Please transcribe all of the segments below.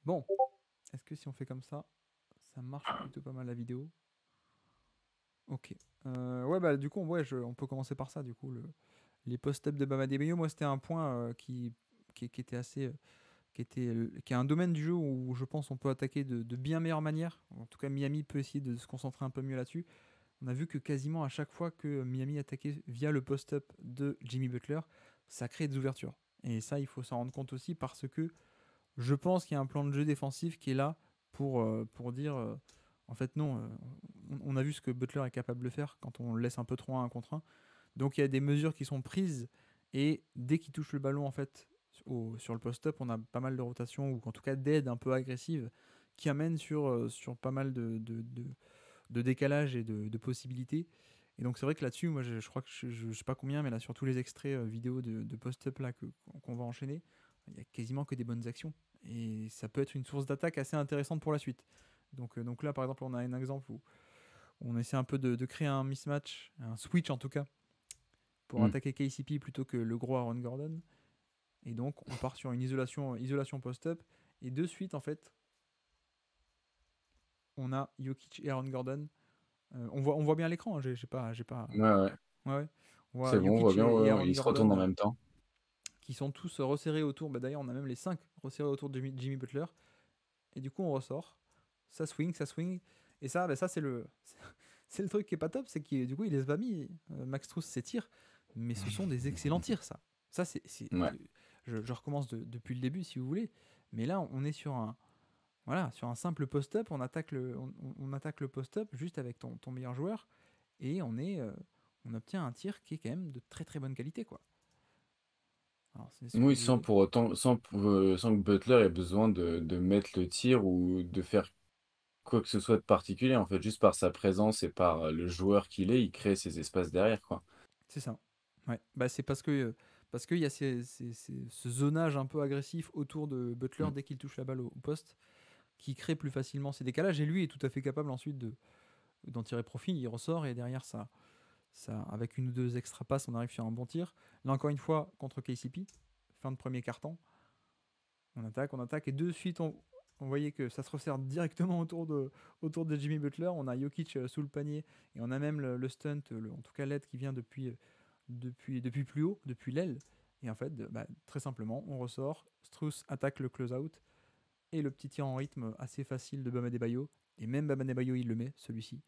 Bon, est-ce que si on fait comme ça marche plutôt pas mal la vidéo? Ok. Ouais, bah du coup, ouais, on peut commencer par ça, du coup. Les post-up de Bam Adebayo, moi, c'était un point qui était assez... qui est un domaine du jeu où je pense on peut attaquer de bien meilleure manière. En tout cas, Miami peut essayer de se concentrer un peu mieux là-dessus. On a vu que quasiment à chaque fois que Miami attaquait via le post-up de Jimmy Butler, ça crée des ouvertures. Et ça, il faut s'en rendre compte aussi parce que je pense qu'il y a un plan de jeu défensif qui est là pour dire en fait non, on a vu ce que Butler est capable de faire quand on le laisse un peu trop un contre un. Donc il y a des mesures qui sont prises et dès qu'il touche le ballon en fait sur le post-up, on a pas mal de rotations ou en tout cas d'aide un peu agressive qui amène sur pas mal de décalage et de possibilités. Et donc c'est vrai que là-dessus, moi je crois que je sais pas combien, mais là sur tous les extraits vidéo de post-up là qu'on va enchaîner, il y a quasiment que des bonnes actions. Et ça peut être une source d'attaque assez intéressante pour la suite. Donc là par exemple on a un exemple où on essaie un peu de créer un mismatch, un switch en tout cas, pour Mm. attaquer KCP plutôt que le gros Aaron Gordon. Et donc on part sur une isolation post-up. Et de suite en fait, on a Jokic et Aaron Gordon. On voit bien l'écran, hein, j'ai pas. Ouais, ouais. Ouais, ouais. On voit C'est bon, on voit Jokic bien, et ouais, Aaron ils se retournent Gordon en même temps. qui sont tous resserrés autour. Bah, d'ailleurs, on a même les 5 resserrés autour de Jimmy Butler. Et du coup, on ressort. Ça swing, ça swing. Et ça, bah, ça c'est c'est le truc qui est pas top, c'est qu'il du coup, il laisse pas mis Max Strus ses tirs. Mais ce sont des excellents tirs, ça. Ça, Ouais. je recommence depuis le début, si vous voulez. Mais là, on est sur un simple post-up. On attaque le post-up juste avec ton meilleur joueur. Et on obtient un tir qui est quand même de très très bonne qualité, quoi. Alors, c'est ce Oui, sans que. pour autant, sans que Butler ait besoin de mettre le tir ou de faire quoi que ce soit de particulier, en fait, juste par sa présence et par le joueur qu'il est, il crée ces espaces derrière, quoi. C'est ça. Ouais. Bah, c'est parce qu'il y a ce zonage un peu agressif autour de Butler Mm. dès qu'il touche la balle au poste qui crée plus facilement ces décalages. Et lui est tout à fait capable ensuite d'en tirer profit. Il ressort et derrière avec une ou deux extra passes, on arrive sur un bon tir. Là, encore une fois, contre KCP, fin de premier quart-temps, on attaque et de suite, on voyait que ça se resserre directement autour de Jimmy Butler. On a Jokic sous le panier et on a même le stunt, en tout cas l'aide qui vient depuis plus haut, depuis l'aile. Et en fait, bah, très simplement, on ressort. Strus attaque le close-out et le petit tir en rythme assez facile de Bam Adebayo. Et même Bam Adebayo, il le met, celui-ci.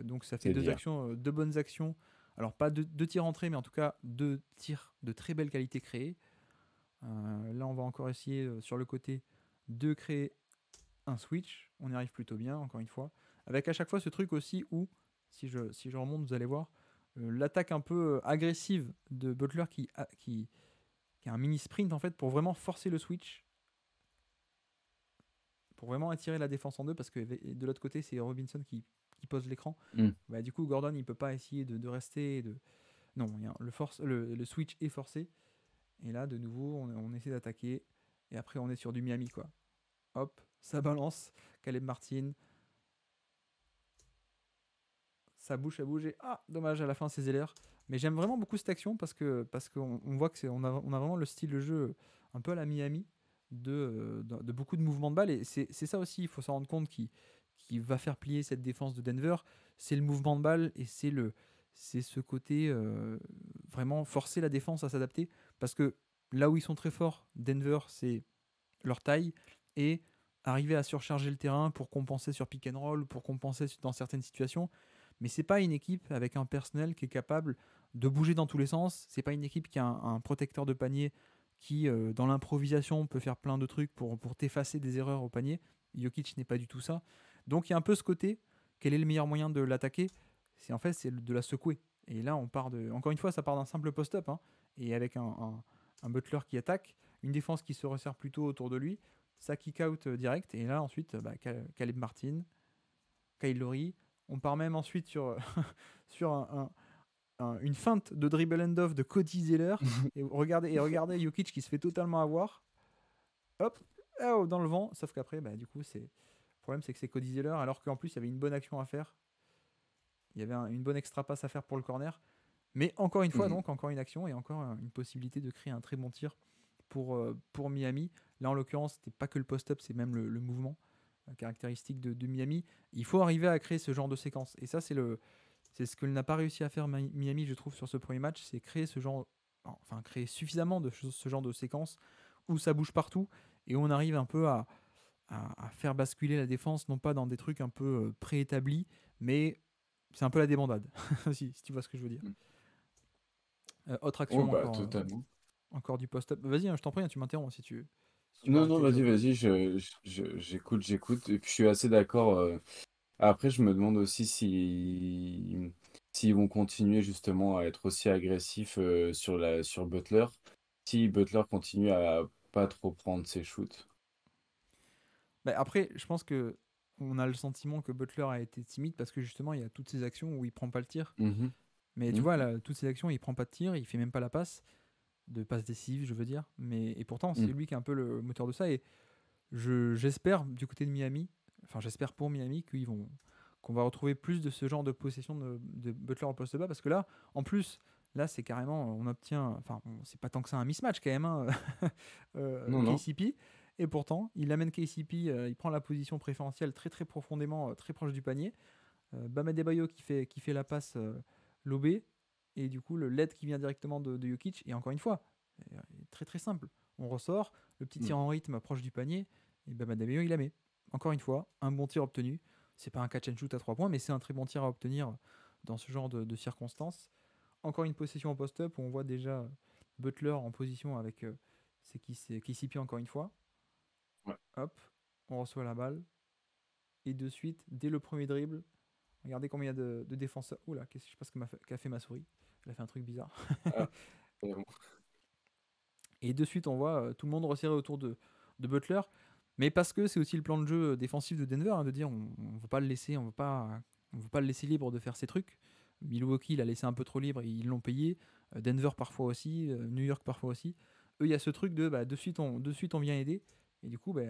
Donc ça fait C'est dire. deux bonnes actions. Alors pas deux tirs entrés, mais en tout cas deux tirs de très belle qualité créés. Là, on va encore essayer sur le côté de créer un switch. On y arrive plutôt bien, encore une fois. Avec à chaque fois ce truc aussi où, si je remonte, vous allez voir, l'attaque un peu agressive de Butler qui a un mini sprint en fait pour vraiment forcer le switch, pour vraiment attirer la défense en deux parce que de l'autre côté c'est Robinson qui pose l'écran. Mm. Bah, du coup Gordon il peut pas essayer de rester non, le switch est forcé et là de nouveau on essaie d'attaquer et après on est sur du Miami quoi. Hop, ça balance. Caleb Martin, ça bouge et ah, dommage à la fin c'est Zeller. Mais j'aime vraiment beaucoup cette action parce qu'on voit on a vraiment le style de jeu un peu à la Miami de beaucoup de mouvements de balle et c'est ça aussi, il faut s'en rendre compte qui va faire plier cette défense de Denver, c'est le mouvement de balle et c'est ce côté vraiment forcer la défense à s'adapter parce que là où ils sont très forts, Denver, c'est leur taille et arriver à surcharger le terrain pour compenser sur pick and roll, pour compenser dans certaines situations. Mais c'est pas une équipe avec un personnel qui est capable de bouger dans tous les sens. C'est pas une équipe qui a un protecteur de panier qui, dans l'improvisation, peut faire plein de trucs pour t'effacer des erreurs au panier. Jokic n'est pas du tout ça. Donc il y a un peu ce côté. Quel est le meilleur moyen de l'attaquer? C'est de la secouer. Et là, encore une fois, ça part d'un simple post-up. Hein, et avec un Butler qui attaque, une défense qui se resserre plutôt autour de lui, ça kick out direct. Et là, ensuite, bah, Caleb Martin, Kyle Lowry. On part même ensuite sur une feinte de dribble and off de Cody Zeller. Et regardez Jokic qui se fait totalement avoir. Hop, oh, dans le vent. Sauf qu'après, bah, du coup, le problème, c'est que c'est Cody Zeller, alors qu'en plus, il y avait une bonne action à faire. Il y avait une bonne extra passe à faire pour le corner. Mais encore une fois, Mm. donc, encore une action et encore une possibilité de créer un très bon tir pour Miami. Là, en l'occurrence, c'était pas que le post-up, c'est même le mouvement caractéristique de Miami. Il faut arriver à créer ce genre de séquence. Et ça, c'est ce que n'a pas réussi à faire Miami, je trouve, sur ce premier match, c'est créer créer suffisamment de ce genre de séquence où ça bouge partout et où on arrive un peu à faire basculer la défense, non pas dans des trucs un peu préétablis, mais c'est un peu la débandade, si tu vois ce que je veux dire. Mm. Autre Oh, action bah, totalement. encore du post-up. Vas-y, hein, je t'en prie, hein, tu m'interromps si tu veux Non, non, rajouter des vas-y, choses. vas-y, j'écoute, j'écoute. Et puis, je suis assez d'accord. Après, je me demande aussi si s'ils vont continuer justement à être aussi agressifs sur Butler, si Butler continue à pas trop prendre ses shoots. Bah, après, je pense que on a le sentiment que Butler a été timide parce que justement, il y a toutes ces actions où il prend pas le tir. Mhm. Mais tu vois, Mhm. là, toutes ces actions, il prend pas de tir, il fait même pas la passe, de passe décisive, je veux dire. Et pourtant, c'est Mhm. lui qui est un peu le moteur de ça. Et j'espère du côté de Miami, enfin j'espère pour Miami qu'on va retrouver plus de ce genre de possession de Butler au poste bas parce que là, en plus, là c'est carrément, on obtient, enfin c'est pas tant que ça un mismatch quand même, hein, Non, non. KCP. Et pourtant, il amène KCP, il prend la position préférentielle très très profondément, très proche du panier. Bam Adebayo qui fait la passe lobée et du coup le lead qui vient directement de Jokic. Et encore une fois, très très simple. On ressort, le petit tir Mhm. en rythme proche du panier et Bam Adebayo il la met. Encore une fois, un bon tir obtenu. C'est pas un catch and shoot à 3 points, mais c'est un très bon tir à obtenir dans ce genre de circonstances. Encore une possession au post-up où on voit déjà Butler en position avec c'est KCP encore une fois. Ouais. Hop, on reçoit la balle. Et de suite, dès le premier dribble, regardez combien il y a de défenseurs. Oula, je sais pas ce qu'a fait ma souris. Elle a fait un truc bizarre. Ah, c'est bon. Et de suite, on voit tout le monde resserré autour de Butler. Mais parce que c'est aussi le plan de jeu défensif de Denver, hein, de dire on ne veut pas le laisser, on veut pas le laisser libre de faire ses trucs. Milwaukee l'a laissé un peu trop libre, ils l'ont payé. Denver parfois aussi, New York parfois aussi. Eux, il y a ce truc de bah, de suite on vient aider. Et du coup, bah,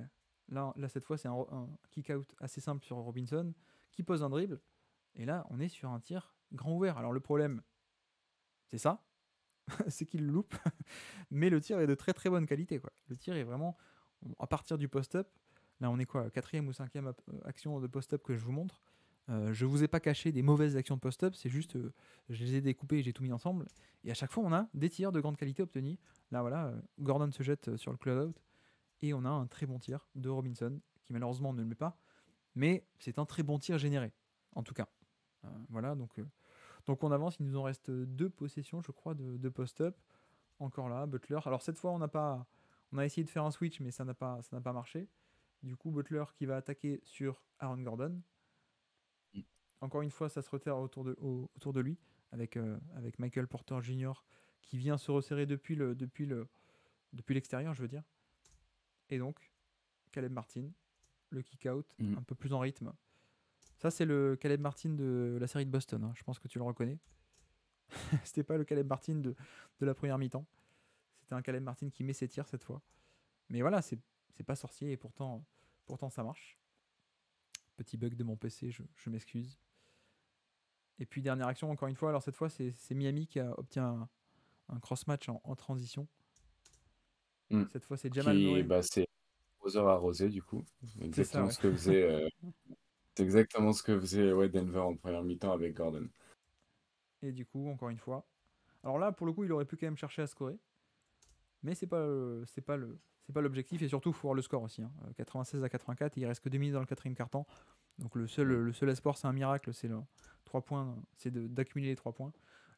là cette fois, c'est un kick-out assez simple sur Robinson qui pose un dribble. Et là, on est sur un tir grand ouvert. Alors le problème, c'est ça, c'est qu'il le loupe, mais le tir est de très très bonne qualité. Quoi. Le tir est vraiment, à partir du post-up, là on est quoi, quatrième ou cinquième action de post-up que je vous montre. Je vous ai pas caché des mauvaises actions de post-up, c'est juste, je les ai découpées et j'ai tout mis ensemble. Et à chaque fois, on a des tirs de grande qualité obtenus. Là voilà, Gordon se jette sur le cloud-out et on a un très bon tir de Robinson, qui malheureusement ne le met pas, mais c'est un très bon tir généré, en tout cas. Voilà, donc on avance, il nous en reste deux possessions, je crois, de post-up. Encore là, Butler. Alors cette fois, on a essayé de faire un switch, mais ça n'a pas marché. Du coup, Butler qui va attaquer sur Aaron Gordon. Encore une fois, ça se resserre autour de lui, avec Michael Porter Jr. qui vient se resserrer depuis l'extérieur, je veux dire. Et donc, Caleb Martin, le kick-out, Mhm. un peu plus en rythme. Ça, c'est le Caleb Martin de la série de Boston. Hein. Je pense que tu le reconnais. C'était pas le Caleb Martin de la première mi-temps. C'était un Caleb Martin qui met ses tirs cette fois. Mais voilà, c'est pas sorcier et pourtant ça marche. Petit bug de mon PC, je m'excuse. Et puis dernière action, encore une fois, alors cette fois c'est Miami qui a obtient un cross-match en transition. Mhm. Cette fois c'est Jamal Murray. Bah, c'est arroseur arrosé, du coup. C'est ça, Exactement ouais. ce que faisait, c'est exactement ce que faisait ouais, Denver en première mi-temps avec Gordon. Et du coup, encore une fois. Alors là, pour le coup, il aurait pu quand même chercher à scorer. Mais c'est pas l'objectif. Et surtout, il faut voir le score aussi. Hein. 96 à 84, il reste que 2 minutes dans le quatrième quart-temps. Donc Mhm. le seul espoir, c'est un miracle, c'est le 3 points, c'est d'accumuler les 3 points.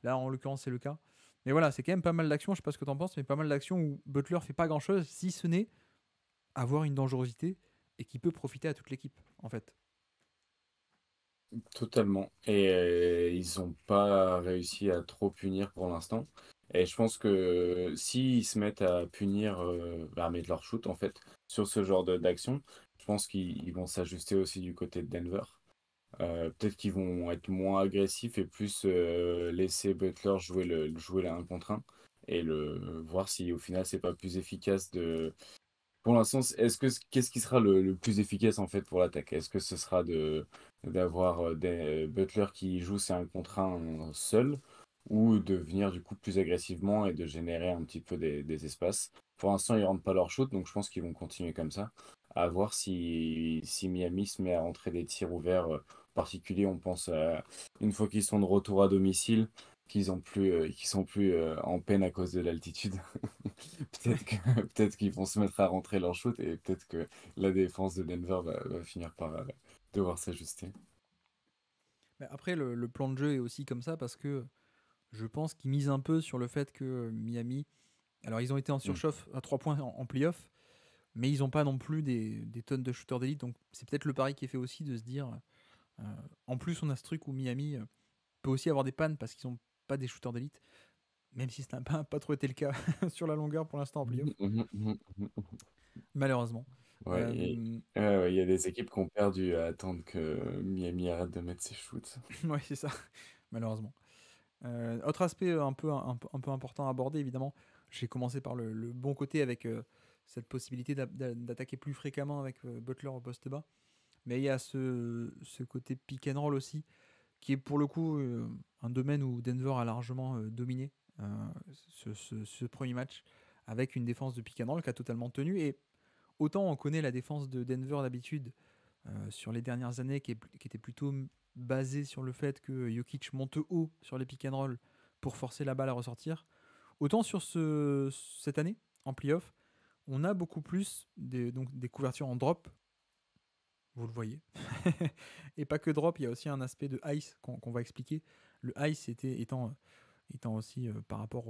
Là, en l'occurrence, c'est le cas. Mais voilà, c'est quand même pas mal d'actions, je sais pas ce que t'en penses, mais pas mal d'actions où Butler fait pas grand chose, si ce n'est avoir une dangerosité et qui peut profiter à toute l'équipe, en fait. Totalement. Et ils n'ont pas réussi à trop punir pour l'instant. Et je pense que s'ils se mettent à punir, à mettre leur shoot en fait sur ce genre d'action, je pense qu'ils vont s'ajuster aussi du côté de Denver. Peut-être qu'ils vont être moins agressifs et plus laisser Butler jouer le 1 contre 1 et voir si au final c'est pas plus efficace de pour l'instant, qu'est-ce qui sera le plus efficace en fait pour l'attaque? Est-ce que ce sera d'avoir des Butler qui joue c'est un contre un seul, ou de venir du coup plus agressivement et de générer un petit peu des espaces. Pour l'instant, ils rentrent pas leur shoot, donc je pense qu'ils vont continuer comme ça. À voir si Miami se met à rentrer des tirs ouverts. En particulier, on pense à une fois qu'ils sont de retour à domicile, qu'ils sont plus en peine à cause de l'altitude. Ouais. Peut-être qu'ils vont se mettre à rentrer leur shoot et peut-être que la défense de Denver va finir par devoir s'ajuster. Mais après, le plan de jeu est aussi comme ça parce que je pense qu'ils misent un peu sur le fait que Miami. Alors, ils ont été en Mm. surchauffe à 3 points en playoff, mais ils n'ont pas non plus des tonnes de shooters d'élite. Donc, c'est peut-être le pari qui est fait aussi de se dire. euh, En plus, on a ce truc où Miami peut aussi avoir des pannes parce qu'ils n'ont pas des shooters d'élite, même si ça n'a pas trop été le cas sur la longueur pour l'instant en playoff, Mhm, mhm, mhm, mhm. malheureusement. Ouais, Euh, ouais, il y a des équipes qui ont perdu à attendre que Miami arrête de mettre ses shoots. ouais, c'est ça, malheureusement. Autre aspect un peu important à aborder, évidemment, j'ai commencé par le bon côté avec cette possibilité d'attaquer plus fréquemment avec Butler au poste bas. Mais il y a ce côté pick and roll aussi, qui est pour le coup un domaine où Denver a largement dominé euh, ce premier match, avec une défense de pick and roll qui a totalement tenu. Et autant on connaît la défense de Denver d'habitude sur les dernières années, qui était plutôt basée sur le fait que Jokic monte haut sur les pick and roll pour forcer la balle à ressortir, autant sur cette année, en playoff, on a beaucoup plus donc des couvertures en drop, vous le voyez. Et pas que drop, il y a aussi un aspect de ice qu'on va expliquer. Le ice étant aussi par rapport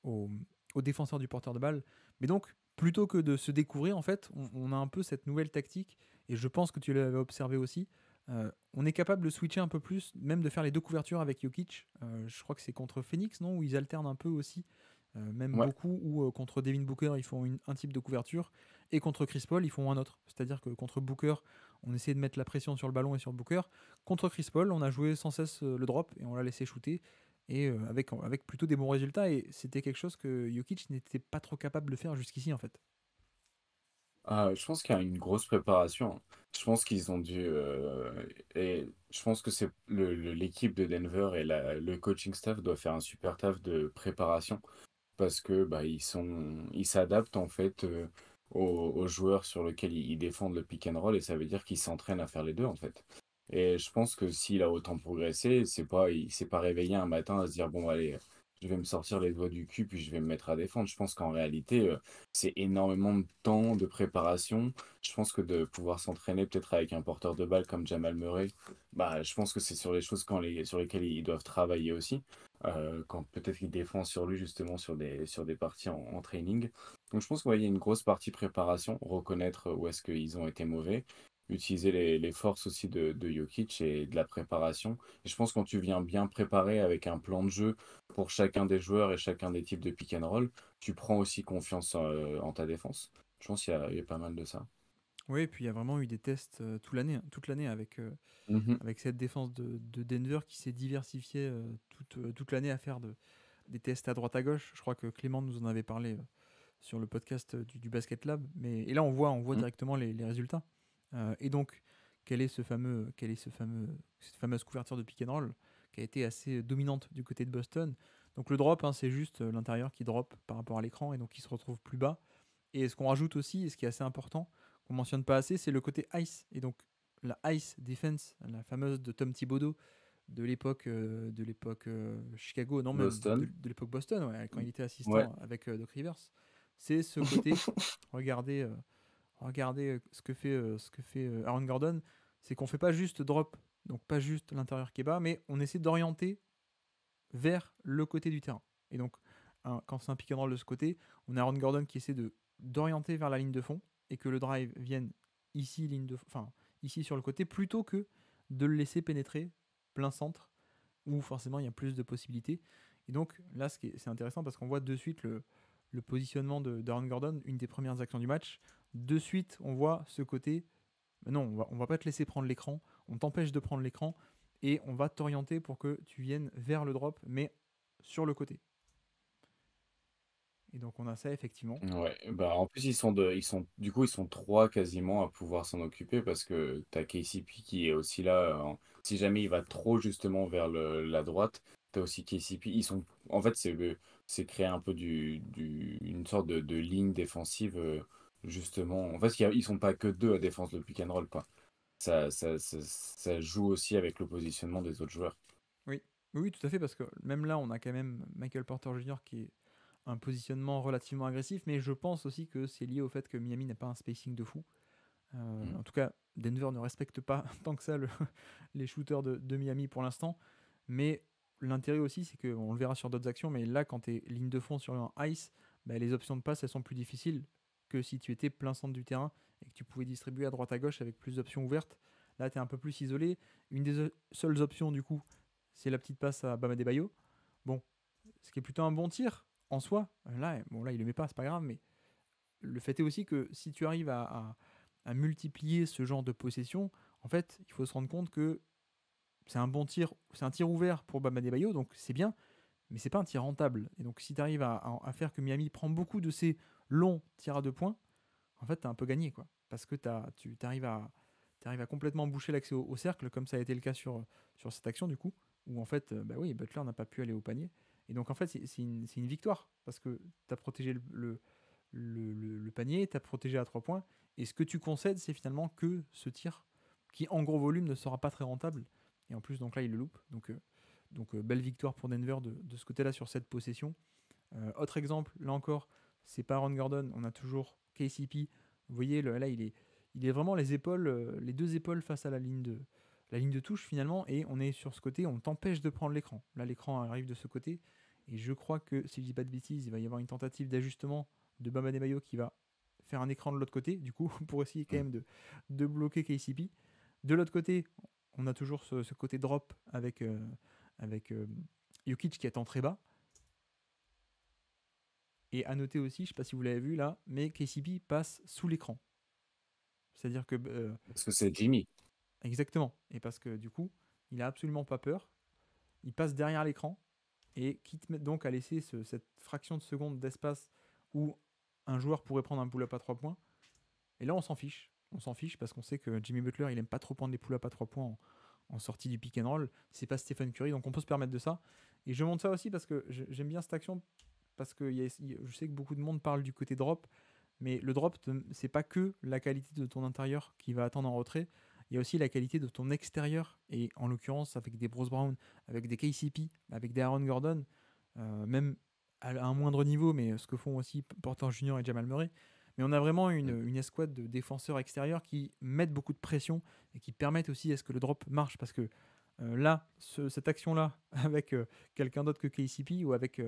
au, au défenseur du porteur de balle. Mais donc, plutôt que de se découvrir, en fait, on a un peu cette nouvelle tactique, et je pense que tu l'avais observé aussi. On est capable de switcher un peu plus, même de faire les deux couvertures avec Jokic. Je crois que c'est contre Phoenix, non, où ils alternent un peu aussi, même Ouais. beaucoup, où contre Devin Booker, ils font un type de couverture, et contre Chris Paul, ils font un autre. C'est-à-dire que contre Booker, on essayait de mettre la pression sur le ballon et sur Booker. Contre Chris Paul, on a joué sans cesse le drop, et on l'a laissé shooter, et avec plutôt des bons résultats. Et c'était quelque chose que Jokic n'était pas trop capable de faire jusqu'ici, en fait. Je pense qu'il y a une grosse préparation. Je pense qu'ils ont dû. Et je pense que c'est l'équipe de Denver et le coaching staff doit faire un super taf de préparation parce que bah, ils s'adaptent en fait aux joueurs sur lesquels ils défendent le pick and roll et ça veut dire qu'ils s'entraînent à faire les deux en fait. Et je pense que s'il a autant progressé, il s'est pas réveillé un matin à se dire bon allez, je vais me sortir les doigts du cul puis je vais me mettre à défendre. Je pense qu'en réalité, c'est énormément de temps de préparation. Je pense que de pouvoir s'entraîner peut-être avec un porteur de balle comme Jamal Murray, bah je pense que c'est sur les choses sur lesquelles ils doivent travailler aussi quand peut-être il défend sur lui justement sur des parties en training. Donc je pense qu'il y a une grosse partie préparation, reconnaître où est-ce qu'ils ont été mauvais, utiliser les forces aussi de Jokic et de la préparation. Et je pense que quand tu viens bien préparé avec un plan de jeu pour chacun des joueurs et chacun des types de pick and roll, tu prends aussi confiance en ta défense. Je pense qu'il y a pas mal de ça. Oui, et puis il y a vraiment eu des tests toute l'année Mhm. avec cette défense de Denver qui s'est diversifiée toute l'année à faire des tests à droite à gauche. Je crois que Clément nous en avait parlé sur le podcast du Basket Lab. Et là, on voit Mhm. directement les résultats. Et donc, cette fameuse couverture de pick and roll qui a été assez dominante du côté de Boston. Donc le drop, hein, c'est juste l'intérieur qui drop par rapport à l'écran et donc qui se retrouve plus bas. Et ce qu'on rajoute aussi, et ce qui est assez important, qu'on mentionne pas assez, c'est le côté ice. Et donc la ice defense, la fameuse de Tom Thibodeau de l'époque Chicago, non même Boston. de l'époque Boston, ouais, quand il était Ouais. assistant avec Doc Rivers. C'est ce côté, regardez, ce que fait Aaron Gordon, c'est qu'on fait pas juste drop, donc pas juste l'intérieur qui est bas, mais on essaie d'orienter vers le côté du terrain. Et donc, quand c'est un pick and roll de ce côté, on a Aaron Gordon qui essaie d'orienter vers la ligne de fond et que le drive vienne ici, ici sur le côté, plutôt que de le laisser pénétrer plein centre où forcément il y a plus de possibilités. Et donc là, c'est intéressant parce qu'on voit de suite le positionnement d'Aaron Gordon, une des premières actions du match. De suite, on voit ce côté. Non, on va pas te laisser prendre l'écran. On t'empêche de prendre l'écran et on va t'orienter pour que tu viennes vers le drop, mais sur le côté. Et donc on a ça effectivement. Ouais, bah en plus du coup ils sont trois quasiment à pouvoir s'en occuper parce que t'as KCP qui est aussi là. Si jamais il va trop justement vers la droite, T'as aussi KCP. En fait, c'est créer un peu une sorte de ligne défensive, justement. En fait, ils sont pas que deux à défense le pick and roll, quoi. Ça joue aussi avec le positionnement des autres joueurs. Oui. Oui, tout à fait, parce que même là, on a quand même Michael Porter Jr. qui est un positionnement relativement agressif, mais je pense aussi que c'est lié au fait que Miami n'a pas un spacing de fou. Mm. En tout cas, Denver ne respecte pas tant que ça les shooters de Miami pour l'instant. Mais l'intérêt aussi, c'est qu'on le verra sur d'autres actions, mais là, quand tu es ligne de fond sur un ice, bah, les options de passe, elles sont plus difficiles que si tu étais plein centre du terrain et que tu pouvais distribuer à droite à gauche avec plus d'options ouvertes. Là, tu es un peu plus isolé. Une des seules options, du coup, c'est la petite passe à Bam Adebayo. Bon, ce qui est plutôt un bon tir en soi. Là, il le met pas, c'est pas grave, mais le fait est aussi que si tu arrives à multiplier ce genre de possession, en fait, il faut se rendre compte que c'est un bon tir, c'est un tir ouvert pour Bam Adebayo, donc c'est bien, mais c'est pas un tir rentable. Et donc si tu arrives à faire que Miami prend beaucoup de ces longs tirs à 2 points, en fait, tu as un peu gagné, quoi. Parce que tu arrives à complètement boucher l'accès au cercle, comme ça a été le cas sur cette action, du coup, où en fait, bah oui, Butler n'a pas pu aller au panier. Et donc en fait, c'est une victoire, parce que tu as protégé le panier, tu as protégé à 3 points, et ce que tu concèdes, c'est finalement que ce tir, qui en gros volume ne sera pas très rentable. Et en plus, donc là, il le loupe. Donc belle victoire pour Denver de ce côté-là sur cette possession. Autre exemple, là encore, c'est pas Aaron Gordon, on a toujours KCP. Vous voyez, là, il est vraiment les deux épaules face à la ligne de touche finalement, et on est sur ce côté, on t'empêche de prendre l'écran. Là, l'écran arrive de ce côté, et je crois que, si je dis pas de bêtises, il va y avoir une tentative d'ajustement de Bam Adebayo qui va faire un écran de l'autre côté, du coup, pour essayer quand Mm. même de bloquer KCP. De l'autre côté, on a toujours ce côté drop avec Jokic qui attend très bas. Et à noter aussi, je ne sais pas si vous l'avez vu là, mais KCP passe sous l'écran. C'est-à-dire que Parce que c'est Jimmy. exactement. Et parce que du coup, il a absolument pas peur. Il passe derrière l'écran et quitte donc à laisser cette fraction de seconde d'espace où un joueur pourrait prendre un pull-up à 3 points. Et là, on s'en fiche. On s'en fiche parce qu'on sait que Jimmy Butler, il aime pas trop prendre les pull-up à 3 points en sortie du pick and roll. C'est pas Stephen Curry, donc on peut se permettre de ça. Et je montre ça aussi parce que j'aime bien cette action, parce que je sais que beaucoup de monde parle du côté drop, mais le drop, c'est pas que la qualité de ton intérieur qui va attendre en retrait, il y a aussi la qualité de ton extérieur, et en l'occurrence avec des Bruce Brown, avec des KCP, avec des Aaron Gordon, même à un moindre niveau, mais ce que font aussi Porter Jr. et Jamal Murray. Mais on a vraiment Mm. une escouade de défenseurs extérieurs qui mettent beaucoup de pression et qui permettent aussi à ce que le drop marche, parce que là, cette action-là, avec quelqu'un d'autre que KCP, ou avec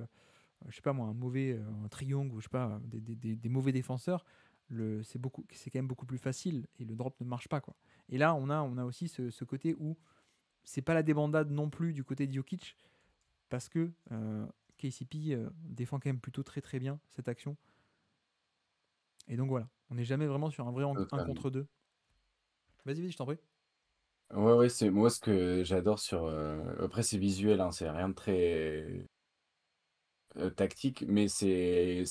je sais pas moi, un triangle, ou je sais pas, des mauvais défenseurs, c'est quand même beaucoup plus facile et le drop ne marche pas, quoi. Et là, on a aussi ce côté où c'est pas la débandade non plus du côté de Jokic, parce que KCP défend quand même plutôt très très bien cette action. Et donc voilà, on n'est jamais vraiment sur un vrai 1 Totalement. contre 2. Vas-y, je t'en prie. Ouais, ouais, c'est moi ce que j'adore sur. Après, c'est visuel, hein, c'est rien de très tactique, mais c'est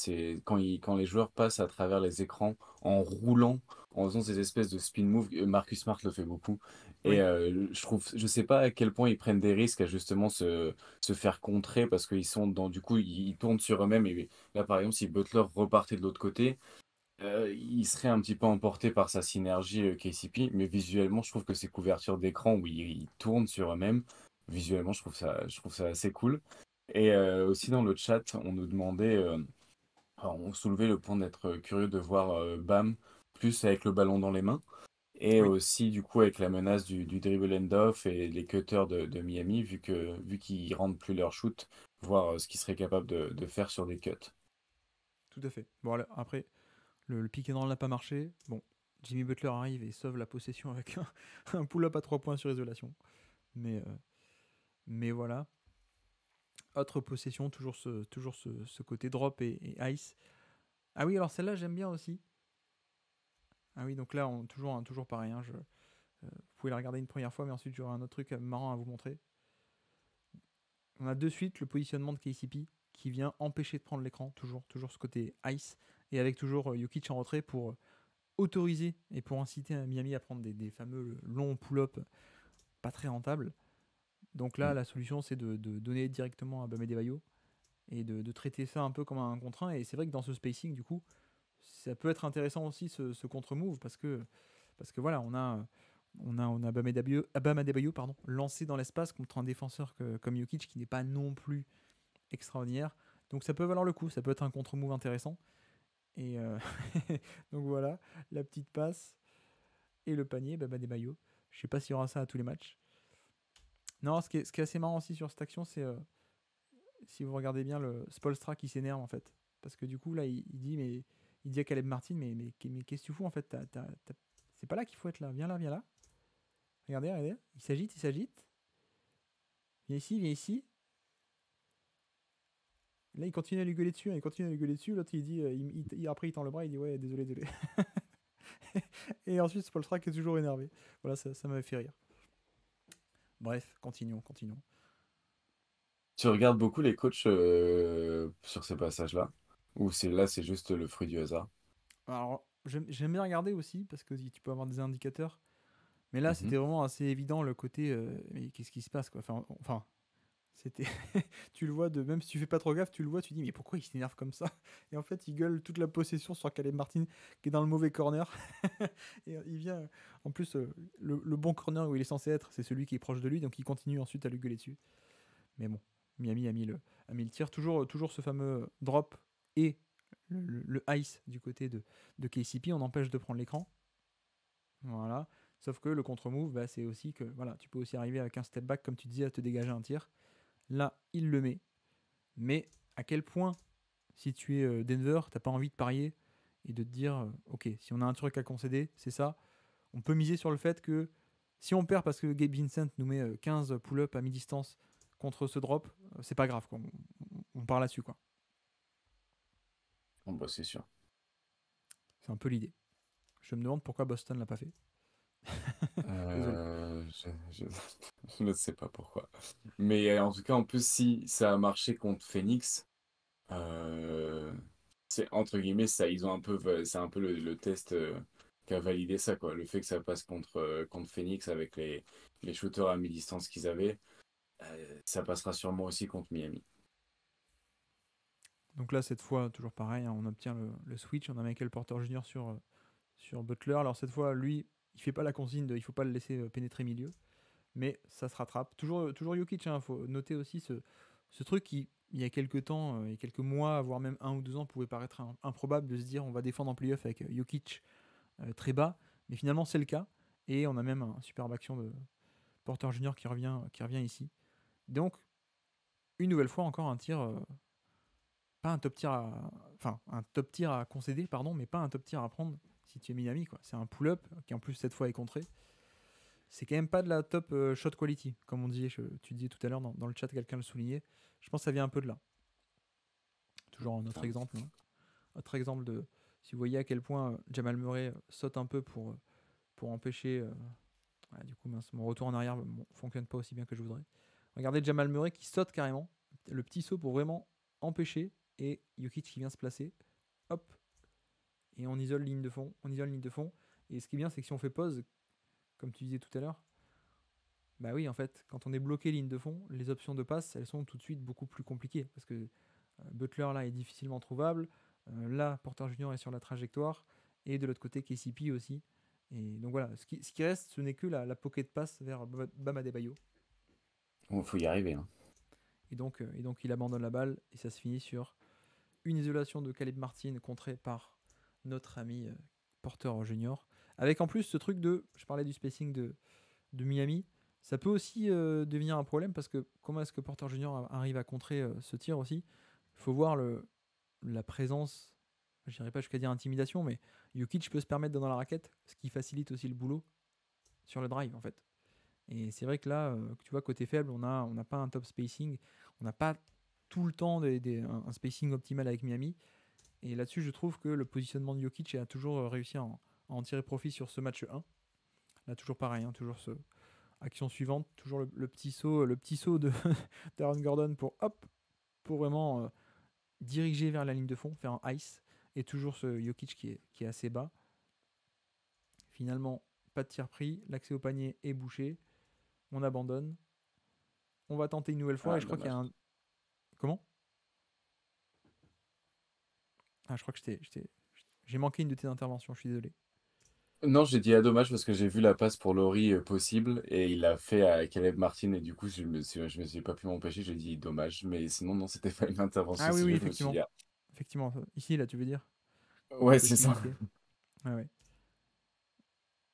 quand les joueurs passent à travers les écrans en roulant, en faisant ces espèces de spin move. Marcus Smart le fait beaucoup. Et Oui, je sais pas à quel point ils prennent des risques à justement se faire contrer parce qu'ils sont dans, du coup, ils tournent sur eux-mêmes. Et là, par exemple, si Butler repartait de l'autre côté, il serait un petit peu emporté par sa synergie KCP, mais visuellement, je trouve que ces couvertures d'écran où ils tournent sur eux-mêmes, visuellement, je trouve ça assez cool. Et aussi dans le chat, on nous demandait, enfin, on soulevait le point d'être curieux de voir Bam plus avec le ballon dans les mains, et oui, aussi du coup avec la menace du dribble end-off et les cutters de Miami, vu qu'ils rendent plus leur shoot, voir ce qu'ils seraient capables de faire sur des cuts. tout à fait. Bon, après, le pick and roll n'a pas marché. Bon, Jimmy Butler arrive et sauve la possession avec un pull-up à 3 points sur isolation. Mais voilà. Autre possession, toujours ce côté drop et ice. Ah oui, alors celle-là, j'aime bien aussi. Ah oui, donc là, toujours pareil, hein, vous pouvez la regarder une première fois, mais ensuite j'aurai un autre truc marrant à vous montrer. On a de suite le positionnement de KCP qui vient empêcher de prendre l'écran, toujours ce côté ice, et avec toujours Jokic en retrait pour autoriser et pour inciter Miami à prendre des fameux longs pull-up pas très rentables. Donc là, la solution, c'est de donner directement à Bam Adebayo et de traiter ça un peu comme un contre 1. Et c'est vrai que dans ce spacing, du coup, ça peut être intéressant aussi ce contre-move parce que voilà, on a Bam Adebayo, pardon, lancé dans l'espace contre un défenseur comme Jokic qui n'est pas non plus extraordinaire. Donc ça peut valoir le coup, ça peut être un contre-move intéressant. Et donc voilà, la petite passe et le panier, Bam Adebayo. Je sais pas s'il y aura ça à tous les matchs. Non, ce qui est assez marrant aussi sur cette action, c'est si vous regardez bien le Spoelstra qui s'énerve en fait. Parce que du coup, là, il dit à Caleb Martin, mais qu'est-ce que tu fous en fait c'est pas là qu'il faut être là. Viens là, viens là. Regardez, regardez. Il s'agite, il s'agite. Viens ici, viens ici. Là, il continue à lui gueuler dessus, il continue à lui gueuler dessus. L'autre, il dit, après, il tend le bras, il dit, ouais, désolé, désolé. Et ensuite, Spoelstra qui est toujours énervé. Voilà, ça m'avait fait rire. Bref, continuons. Tu regardes beaucoup les coachs sur ces passages-là? Ou c'est juste le fruit du hasard? Alors, j'aime bien regarder aussi, parce que tu peux avoir des indicateurs. Mais là, Mhm. c'était vraiment assez évident le côté, mais qu'est-ce qui se passe quoi. Enfin, c'était, tu le vois même si tu fais pas trop gaffe, tu le vois, tu dis mais pourquoi il s'énerve comme ça. Et en fait, il gueule toute la possession sur Caleb Martin qui est dans le mauvais corner. Et il vient, en plus, le bon corner où il est censé être, c'est celui qui est proche de lui, donc il continue ensuite à lui gueuler dessus. Mais bon, Miami a mis le tir, toujours ce fameux drop et le ice du côté de KCP, on empêche de prendre l'écran. Voilà. Sauf que le contre-move, bah, c'est aussi que voilà, tu peux aussi arriver avec un step back, comme tu disais, à te dégager un tir. Là, il le met. Mais à quel point, si tu es Denver, t'as pas envie de parier et de te dire, ok, si on a un truc à concéder, c'est ça. On peut miser sur le fait que si on perd parce que Gabe Vincent nous met 15 pull-ups à mi-distance contre ce drop, c'est pas grave. Quoi. On part là-dessus. Quoi. Bon, bah, c'est sûr. C'est un peu l'idée. Je me demande pourquoi Boston l'a pas fait. Désolé. Je je ne sais pas pourquoi. Mais en tout cas, en plus, si ça a marché contre Phoenix, euh, c'est entre guillemets ça, ils ont un peu, c'est un peu le test qui a validé ça, quoi. Le fait que ça passe contre Phoenix avec les shooters à mi-distance qu'ils avaient, ça passera sûrement aussi contre Miami. Donc là, cette fois, toujours pareil, hein, on obtient le switch. On a Michael Porter Jr. sur Butler. Alors cette fois, lui, il fait pas la consigne de il faut pas le laisser pénétrer milieu, mais ça se rattrape. Toujours Jokic, il faut noter aussi ce truc qui, il y a quelques temps, il y a quelques mois, voire même 1 ou 2 ans, pouvait paraître improbable de se dire on va défendre en playoff avec Jokic très bas, mais finalement c'est le cas, et on a même un superbe action de Porter Jr. qui revient ici. Donc, une nouvelle fois, encore un tir, pas un top tir enfin, un top tir à concéder, pardon, mais pas un top tir à prendre si tu es Miami, quoi. C'est un pull-up qui en plus cette fois est contré. C'est quand même pas de la top shot quality, comme on dit, tu disais tout à l'heure dans le chat, quelqu'un le soulignait. Je pense que ça vient un peu de là. Toujours un autre Enfin, exemple. Hein. Autre exemple de. Si vous voyez à quel point Jamal Murray saute un peu pour empêcher. Du coup, mince, mon retour en arrière ne fonctionne pas aussi bien que je voudrais. Regardez Jamal Murray qui saute carrément. Le petit saut pour vraiment empêcher. Et Jokic qui vient se placer. Hop. Et on isole ligne de fond. On isole ligne de fond. Et ce qui est bien, c'est que si on fait pause, comme tu disais tout à l'heure, bah oui, en fait, quand on est bloqué ligne de fond, les options de passe, elles sont tout de suite beaucoup plus compliquées. Parce que Butler, là, est difficilement trouvable. Là, Porter Junior est sur la trajectoire. Et de l'autre côté, KCP aussi. Et donc voilà, ce qui reste, ce n'est que la pocket pass vers Bam Adebayo. bon, faut y arriver, hein. Et donc, il abandonne la balle. Et ça se finit sur une isolation de Caleb Martin contrée par notre ami Porter Junior. Avec en plus ce truc je parlais du spacing de Miami, ça peut aussi devenir un problème parce que comment est-ce que Porter Junior arrive à contrer ce tir aussi. Il faut voir la présence, je n'irai pas jusqu'à dire intimidation, mais Jokic peut se permettre dans la raquette, ce qui facilite aussi le boulot sur le drive en fait. Et c'est vrai que là, tu vois, côté faible, on n'a pas un top spacing, on n'a pas tout le temps un spacing optimal avec Miami. Et là-dessus, je trouve que le positionnement de Jokic a toujours réussi à en tirer profit sur ce match 1. Là, toujours pareil, hein, toujours action suivante, toujours le petit saut de d'Aaron Gordon pour vraiment diriger vers la ligne de fond, faire un ice, et toujours ce Jokic qui est assez bas. Finalement, pas de tir pris, l'accès au panier est bouché, on abandonne, On va tenter une nouvelle fois. Ah, Et je crois qu'il y a dommage. un. Comment? Ah, je crois que j'ai manqué une de tes interventions. Je suis désolé. Non, j'ai dit dommage parce que j'ai vu la passe pour Laurie possible et il l'a fait à Caleb Martin et du coup je me suis pas pu m'empêcher, j'ai dit dommage, mais sinon non, c'était pas une intervention Ah oui, oui, ciblée, je me suis effectivement. dit ah. Effectivement. Ici, là, tu veux dire? Ouais, c'est ça. Possibilité. Ouais, ouais.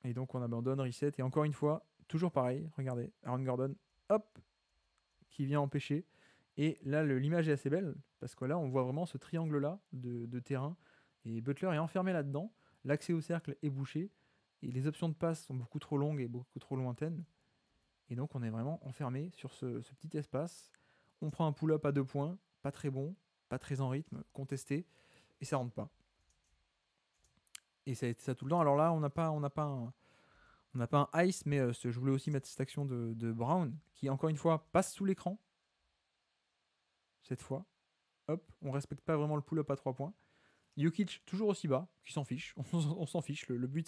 Et donc, on abandonne, reset. Et encore une fois, toujours pareil. Regardez, Aaron Gordon, hop, qui vient empêcher. Et là, l'image est assez belle parce que là, on voit vraiment ce triangle-là de terrain. Et Butler est enfermé là-dedans. L'accès au cercle est bouché. Et les options de passe sont beaucoup trop longues et beaucoup trop lointaines. Et donc, on est vraiment enfermé sur ce petit espace. On prend un pull-up à 2 points, pas très bon, pas très en rythme, contesté, et ça rentre pas. Et ça a été ça tout le temps. Alors là, on n'a pas un ice, mais je voulais aussi mettre cette action de Brown, qui encore une fois passe sous l'écran, cette fois. Hop, on respecte pas vraiment le pull-up à 3 points. Jokic, toujours aussi bas, qui s'en fiche. On s'en fiche. Le but,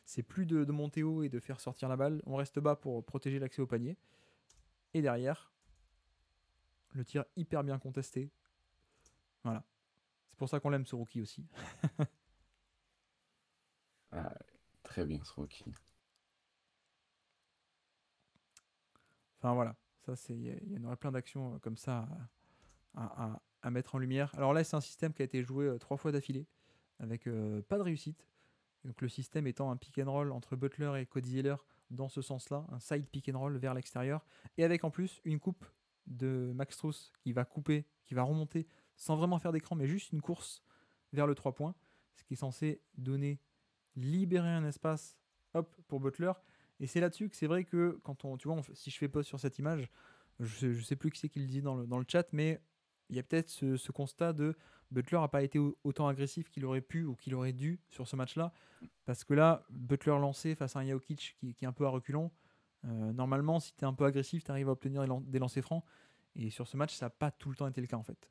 c'est plus de monter haut et de faire sortir la balle. On reste bas pour protéger l'accès au panier. Et derrière, le tir hyper bien contesté. Voilà. C'est pour ça qu'on l'aime, ce rookie aussi. Ah, très bien ce rookie. Enfin voilà. Ça, il y en aurait plein d'actions comme ça à mettre en lumière. Alors là, c'est un système qui a été joué 3 fois d'affilée, avec pas de réussite. Donc le système étant un pick and roll entre Butler et Cody Zeller dans ce sens-là, un side pick and roll vers l'extérieur, et avec en plus une coupe de Max Strus qui va couper, qui va remonter sans vraiment faire d'écran, mais juste une course vers le 3 points, ce qui est censé libérer un espace, hop, pour Butler. Et c'est là-dessus que c'est vrai que quand tu vois, si je fais pause sur cette image, je sais plus qui c'est qui le dit dans le chat, mais il y a peut-être ce constat de Butler n'a pas été autant agressif qu'il aurait pu ou qu'il aurait dû sur ce match-là. Parce que là, Butler lancé face à un Jokic qui est un peu à reculons. Normalement, si tu es un peu agressif, tu arrives à obtenir des lancers francs. Et sur ce match, ça n'a pas tout le temps été le cas en fait.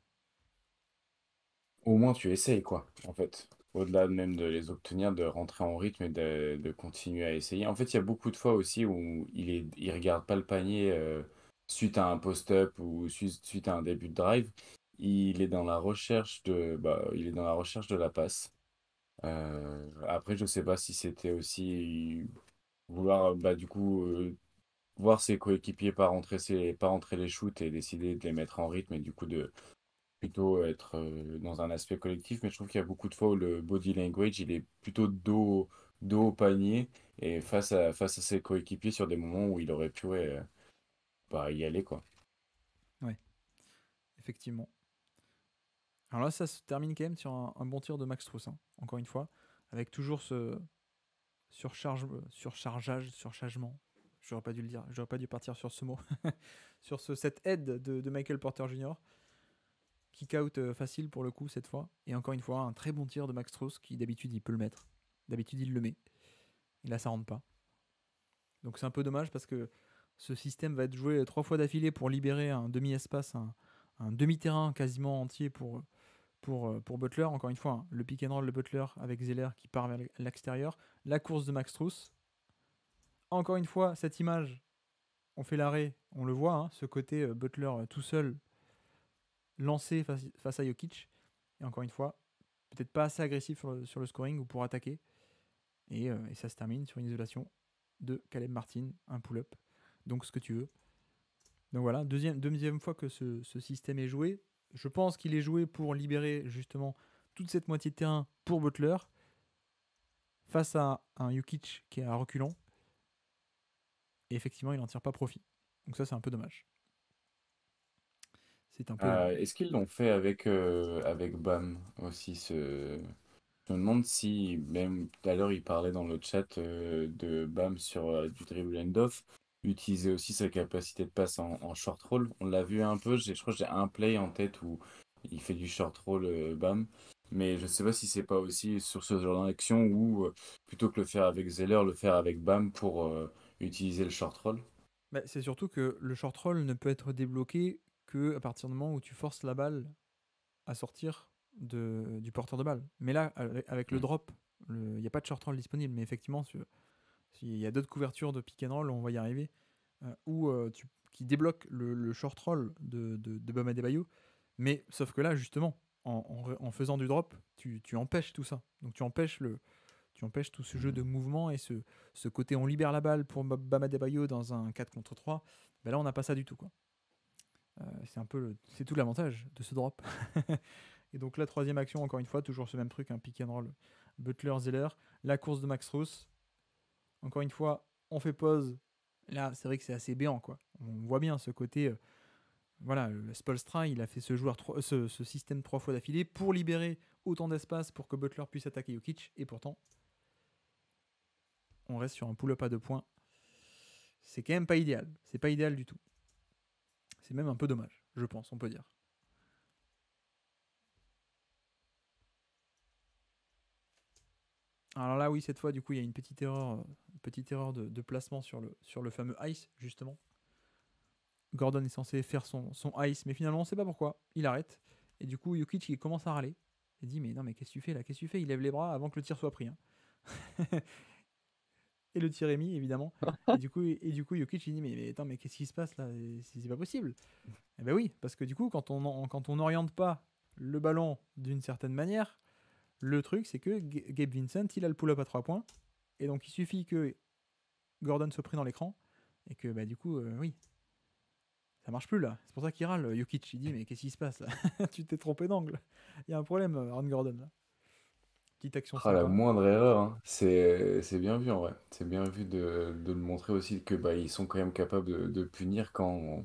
Au moins tu essayes quoi, en fait. Au-delà même de les obtenir, de rentrer en rythme et de continuer à essayer. En fait, il y a beaucoup de fois aussi où il regarde pas le panier suite à un post-up ou suite à un début de drive. Il est dans la recherche de la passe. Après, je sais pas si c'était aussi vouloir, du coup, voir ses coéquipiers pas rentrer les shoots et décider de les mettre en rythme et du coup de plutôt être dans un aspect collectif. Mais je trouve qu'il y a beaucoup de fois où le body language, il est plutôt dos au panier et face à ses coéquipiers sur des moments où il aurait pu ouais, y aller, quoi. Ouais, effectivement. Alors là, ça se termine quand même sur un bon tir de Max Strus, hein, encore une fois, avec toujours ce surchargement. J'aurais pas dû le dire, j'aurais pas dû partir sur ce mot. Sur cette aide de Michael Porter Jr. Kick out facile pour le coup cette fois. Et encore une fois, un très bon tir de Max Strus qui d'habitude il peut le mettre. D'habitude il le met. Et là ça rentre pas. Donc c'est un peu dommage parce que ce système va être joué 3 fois d'affilée pour libérer un demi-espace, un demi-terrain quasiment entier pour Butler. Encore une fois, hein, le pick and roll de Butler avec Zeller qui part vers l'extérieur. La course de Max Strus. Encore une fois, cette image, on fait l'arrêt, on le voit, hein, ce côté Butler tout seul lancé face à Jokic. Et encore une fois, peut-être pas assez agressif sur le scoring ou pour attaquer. Et ça se termine sur une isolation de Caleb Martin, un pull-up. Donc ce que tu veux. Donc voilà, deuxième fois que ce système est joué. Je pense qu'il est joué pour libérer justement toute cette moitié de terrain pour Butler face à un Jokic qui est à reculons. Et effectivement, il n'en tire pas profit. Donc ça, c'est un peu dommage. C'est un peu dommage. Est-ce qu'ils l'ont fait avec Bam aussi Je me demande si, même tout à l'heure, il parlait dans le chat de Bam sur du dribble end-off, utiliser aussi sa capacité de passe en short roll. On l'a vu un peu, je crois que j'ai un play en tête où il fait du short roll Bam, mais je sais pas si c'est pas aussi sur ce genre d'action où plutôt que le faire avec Zeller, le faire avec Bam pour utiliser le short roll. Bah, c'est surtout que le short roll ne peut être débloqué que à partir du moment où tu forces la balle à sortir du porteur de balle. Mais là, avec le Mm. drop, il n'y a pas de short roll disponible. Mais effectivement, s'il y a d'autres couvertures de pick and roll, on va y arriver. qui débloque le short roll de Bam Adebayo. Mais sauf que là, justement, en faisant du drop, tu empêches tout ça. Donc tu empêches tout ce jeu de mouvement et ce côté on libère la balle pour Bam Adebayo dans un 4 contre 3. Ben là, on n'a pas ça du tout, quoi. C'est tout l'avantage de ce drop. Et donc la troisième action, encore une fois, toujours ce même truc, un pick and roll Butler-Zeller. La course de Max Strus. Encore une fois, on fait pause. Là, c'est vrai que c'est assez béant, quoi. On voit bien ce côté... voilà, Spoelstra, il a fait ce système 3 fois d'affilée pour libérer autant d'espace pour que Butler puisse attaquer Jokic. Et pourtant, on reste sur un pull-up à 2 points. C'est quand même pas idéal. C'est pas idéal du tout. C'est même un peu dommage, je pense, on peut dire. Alors là, oui, cette fois, du coup, il y a une petite erreur de placement sur le fameux ice, justement. Gordon est censé faire son ice, mais finalement, on ne sait pas pourquoi. Il arrête. Et du coup, Jokic, il commence à râler. Il dit, mais non, mais qu'est-ce que tu fais là? Qu'est-ce que tu fais? Il lève les bras avant que le tir soit pris. Hein. Et le tir est mis, évidemment. Et du coup, Jokic, il dit, mais attends, mais qu'est-ce qui se passe là? C'est pas possible. Eh ben oui, parce que du coup, quand on n'oriente pas le ballon d'une certaine manière, le truc, c'est que Gabe Vincent, il a le pull-up à 3 points. Et donc, il suffit que Gordon soit pris dans l'écran. Et que, bah, du coup, oui, ça marche plus là. C'est pour ça qu'il râle, Jokic. Il dit, mais qu'est-ce qui se passe là? Tu t'es trompé d'angle. Il y a un problème, Aaron Gordon. Là. Petite action Ah, la sympa. moindre erreur, hein. C'est bien vu en vrai. C'est bien vu de le montrer aussi que bah, ils sont quand même capables de punir quand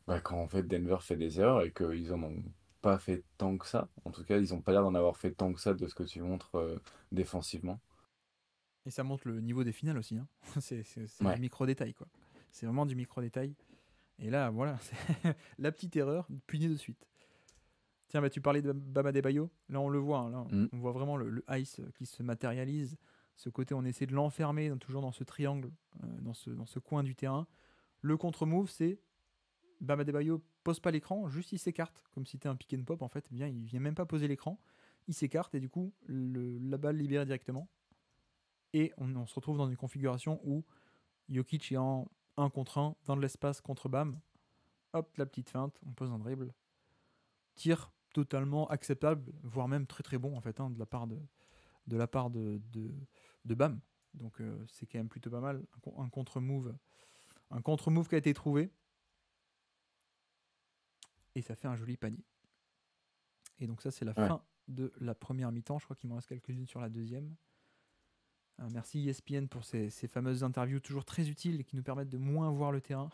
en fait Denver fait des erreurs et qu'ils en ont pas fait tant que ça. En tout cas, ils ont pas l'air d'en avoir fait tant que ça de ce que tu montres défensivement. Et ça montre le niveau des finales aussi. Hein. C'est du Ouais. micro-détail, quoi. C'est vraiment du micro-détail. Et là, voilà, c'est la petite erreur punie de suite. Tiens, bah, tu parlais de Bam Adebayo. Là, on le voit. Hein, là, Mm. on voit vraiment le ice qui se matérialise. Ce côté, on essaie de l'enfermer toujours dans ce triangle, dans ce coin du terrain. Le contre-move, c'est Bam Adebayo pose pas l'écran, juste il s'écarte, comme si c'était un pick and pop en fait. Bien, il vient même pas poser l'écran. Il s'écarte et du coup, la balle libérée directement. Et on se retrouve dans une configuration où Jokic est en 1 contre 1 dans l'espace contre Bam. Hop, la petite feinte, on pose un dribble. Tir totalement acceptable, voire même très très bon en fait, hein, de la part de Bam. Donc c'est quand même plutôt pas mal. Un contre-move qui a été trouvé. Et ça fait un joli panier. Et donc ça c'est la Ouais. fin de la première mi-temps. Je crois qu'il m'en reste quelques-unes sur la deuxième. Merci ESPN pour ces fameuses interviews toujours très utiles et qui nous permettent de moins voir le terrain.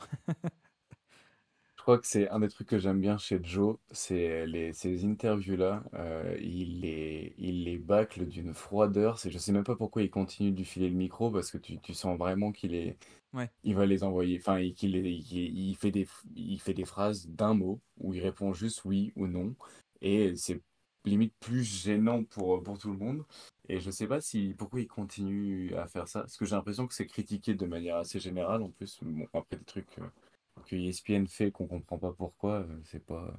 Je crois que c'est un des trucs que j'aime bien chez Joe, c'est ces interviews-là. Il les bâcle d'une froideur. Je sais même pas pourquoi il continue de lui filer le micro parce que tu sens vraiment Ouais. il va les envoyer. Enfin, il fait des phrases d'un mot où il répond juste oui ou non. Et c'est limite plus gênant pour tout le monde. Et je sais pas pourquoi il continue à faire ça. Parce que j'ai l'impression que c'est critiqué de manière assez générale en plus. Bon, après des trucs que ESPN fait qu'on comprend pas pourquoi, c'est pas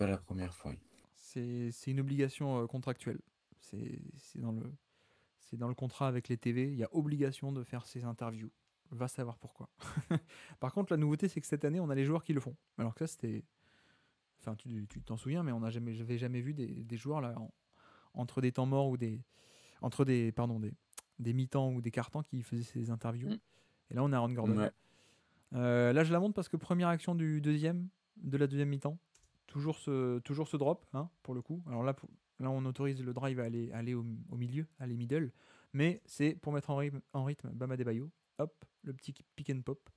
la première fois. C'est une obligation contractuelle. C'est dans le contrat avec les TV. Il y a obligation de faire ces interviews. Va savoir pourquoi. Par contre, la nouveauté, c'est que cette année, on a les joueurs qui le font. Alors que ça, c'était. Enfin, tu t'en souviens, mais j'avais jamais vu des joueurs là, entre des temps morts ou entre des mi-temps ou des quarts-temps qui faisaient ces interviews. Et là, on a Aaron Gordon. Ouais, Là, je la montre parce que première action de la deuxième mi-temps, toujours ce drop, hein, pour le coup. Alors là, on autorise le drive à aller au milieu, aller middle, mais c'est pour mettre en rythme Bam Adebayo. Hop, le petit pick and pop.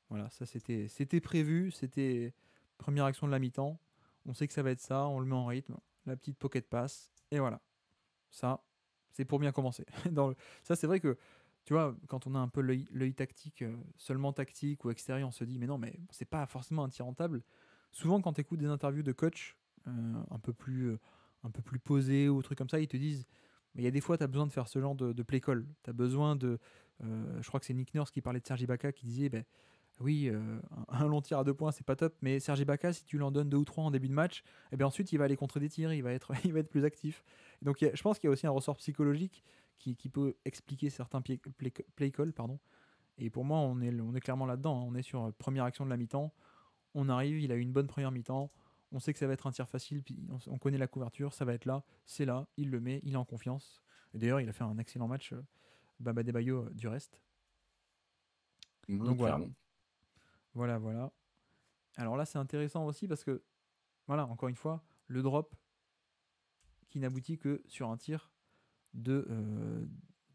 Voilà, ça c'était prévu, c'était première action de la mi-temps. On sait que ça va être ça, on le met en rythme, la petite pocket pass, et voilà. Ça, c'est pour bien commencer. Ça, c'est vrai que, tu vois, quand on a un peu l'œil tactique, seulement tactique ou extérieur, on se dit, mais non, mais c'est pas forcément un tir rentable. Souvent, quand tu écoutes des interviews de coach un peu plus posés ou trucs comme ça, ils te disent, mais il y a des fois, tu as besoin de faire ce genre de play call. Tu as besoin de. Je crois que c'est Nick Nurse qui parlait de Sergi Ibaka qui disait, ben, oui, un long tir à 2 points, c'est pas top, mais Sergi Ibaka, si tu lui en donnes 2 ou 3 en début de match, et bien ensuite, il va aller contre des tirs, il va être, il va être plus actif. Donc je pense qu'il y a aussi un ressort psychologique qui peut expliquer certains play calls, pardon. Et pour moi, on est clairement là-dedans, hein. On est sur première action de la mi-temps. On arrive, il a eu une bonne première mi-temps. On sait que ça va être un tir facile, puis on connaît la couverture, ça va être là, c'est là, il le met, il est en confiance. Et d'ailleurs, il a fait un excellent match, Bama Debayo, du reste. Oui, Donc voilà, clairement. voilà, voilà. Alors là, c'est intéressant aussi parce que, voilà, encore une fois, le drop qui n'aboutit que sur un tir de, euh,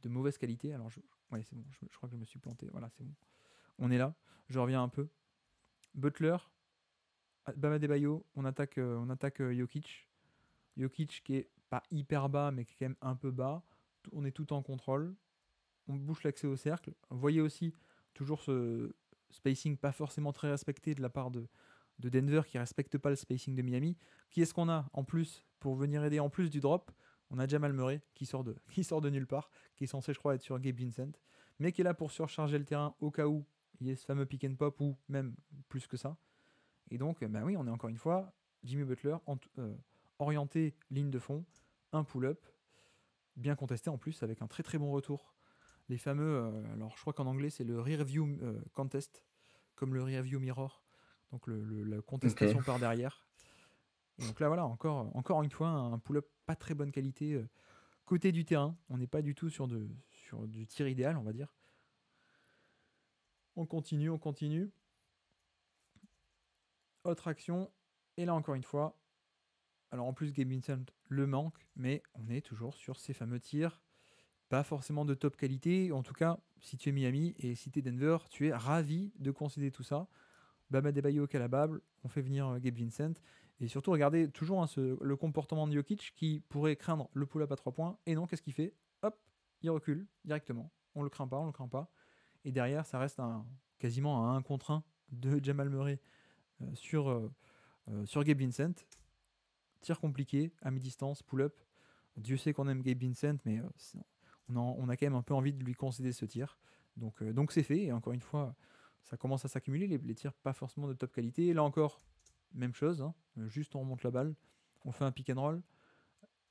de mauvaise qualité. Alors, ouais, c'est bon, je crois que je me suis planté. Voilà, c'est bon. On est là, je reviens un peu. Butler, Bama Debayo, on attaque Jokic. Jokic qui est pas hyper bas, mais qui est quand même un peu bas. On est tout en contrôle. On bouche l'accès au cercle. Vous voyez aussi toujours ce spacing pas forcément très respecté de la part de Denver qui respecte pas le spacing de Miami. Qui est-ce qu'on a en plus pour venir aider en plus du drop? On a Jamal Murray qui sort de, qui sort de nulle part, qui est censé, je crois, être sur Gabe Vincent, mais qui est là pour surcharger le terrain au cas où il y ait ce fameux pick and pop ou même plus que ça. Et donc, bah oui, on est encore une fois Jimmy Butler orienté ligne de fond, un pull-up, bien contesté en plus, avec un très très bon retour. Les fameux, alors je crois qu'en anglais c'est le rear view contest, comme le rear view mirror, donc la Ok. contestation par derrière. Et donc là voilà, encore une fois, un pull-up pas très bonne qualité côté du terrain. On n'est pas du tout sur du tir idéal, on va dire. On continue, on continue. Autre action, et là encore une fois, alors en plus Gabe Vincent le manque, mais on est toujours sur ces fameux tirs pas forcément de top qualité. En tout cas, si tu es Miami et si tu es Denver, tu es ravi de concéder tout ça. Bama Debayo Calabable, on fait venir Gabe Vincent. Et surtout, regardez toujours hein, le comportement de Jokic qui pourrait craindre le pull-up à 3 points. Et non, qu'est-ce qu'il fait? Hop, il recule directement. On le craint pas, on le craint pas. Et derrière, ça reste quasiment un 1 contre 1 de Jamal Murray sur Gabe Vincent. Tir compliqué, à mi-distance, pull-up. Dieu sait qu'on aime Gabe Vincent, mais on a quand même un peu envie de lui concéder ce tir. Donc c'est fait, et encore une fois, ça commence à s'accumuler, les tirs pas forcément de top qualité. Et là encore, même chose, hein, juste on remonte la balle, on fait un pick and roll.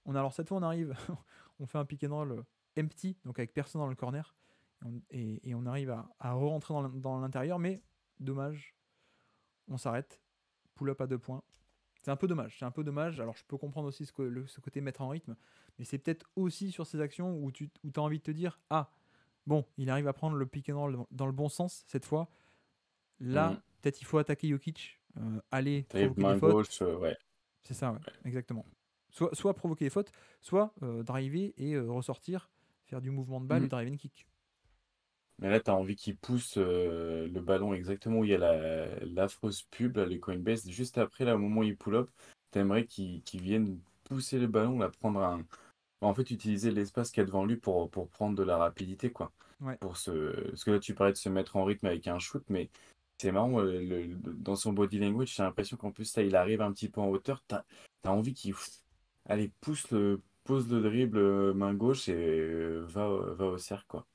Alors cette fois on arrive, on fait un pick and roll empty, donc avec personne dans le corner, et on arrive à re-rentrer dans l'intérieur, mais dommage, on s'arrête, pull-up à 2 points. C'est un peu dommage. C'est un peu dommage. Alors, je peux comprendre aussi ce côté mettre en rythme, mais c'est peut-être aussi sur ces actions où tu as envie de te dire ah, bon, il arrive à prendre le pick and roll dans le bon sens cette fois. Mhm. Là, peut-être il faut attaquer Jokic, aller T'arrives provoquer des main fautes. gauche, ouais. C'est ça, ouais, exactement. Soit provoquer des fautes, soit driver et ressortir, faire du mouvement de balle, Mhm. du drive and kick. Mais là, t'as envie qu'il pousse le ballon exactement où il y a l'affreuse pub, là, les Coinbase. Juste après, là, au moment où il pull up, t'aimerais qu'il vienne pousser le ballon, là, prendre un. En fait, utiliser l'espace qu'il y a devant lui pour prendre de la rapidité, quoi. Ouais. Parce que là, tu parlais de se mettre en rythme avec un shoot, mais c'est marrant, dans son body language, j'ai l'impression qu'en plus, là, il arrive un petit peu en hauteur. T'as envie qu'il allez, pose le dribble main gauche et va au cercle, quoi.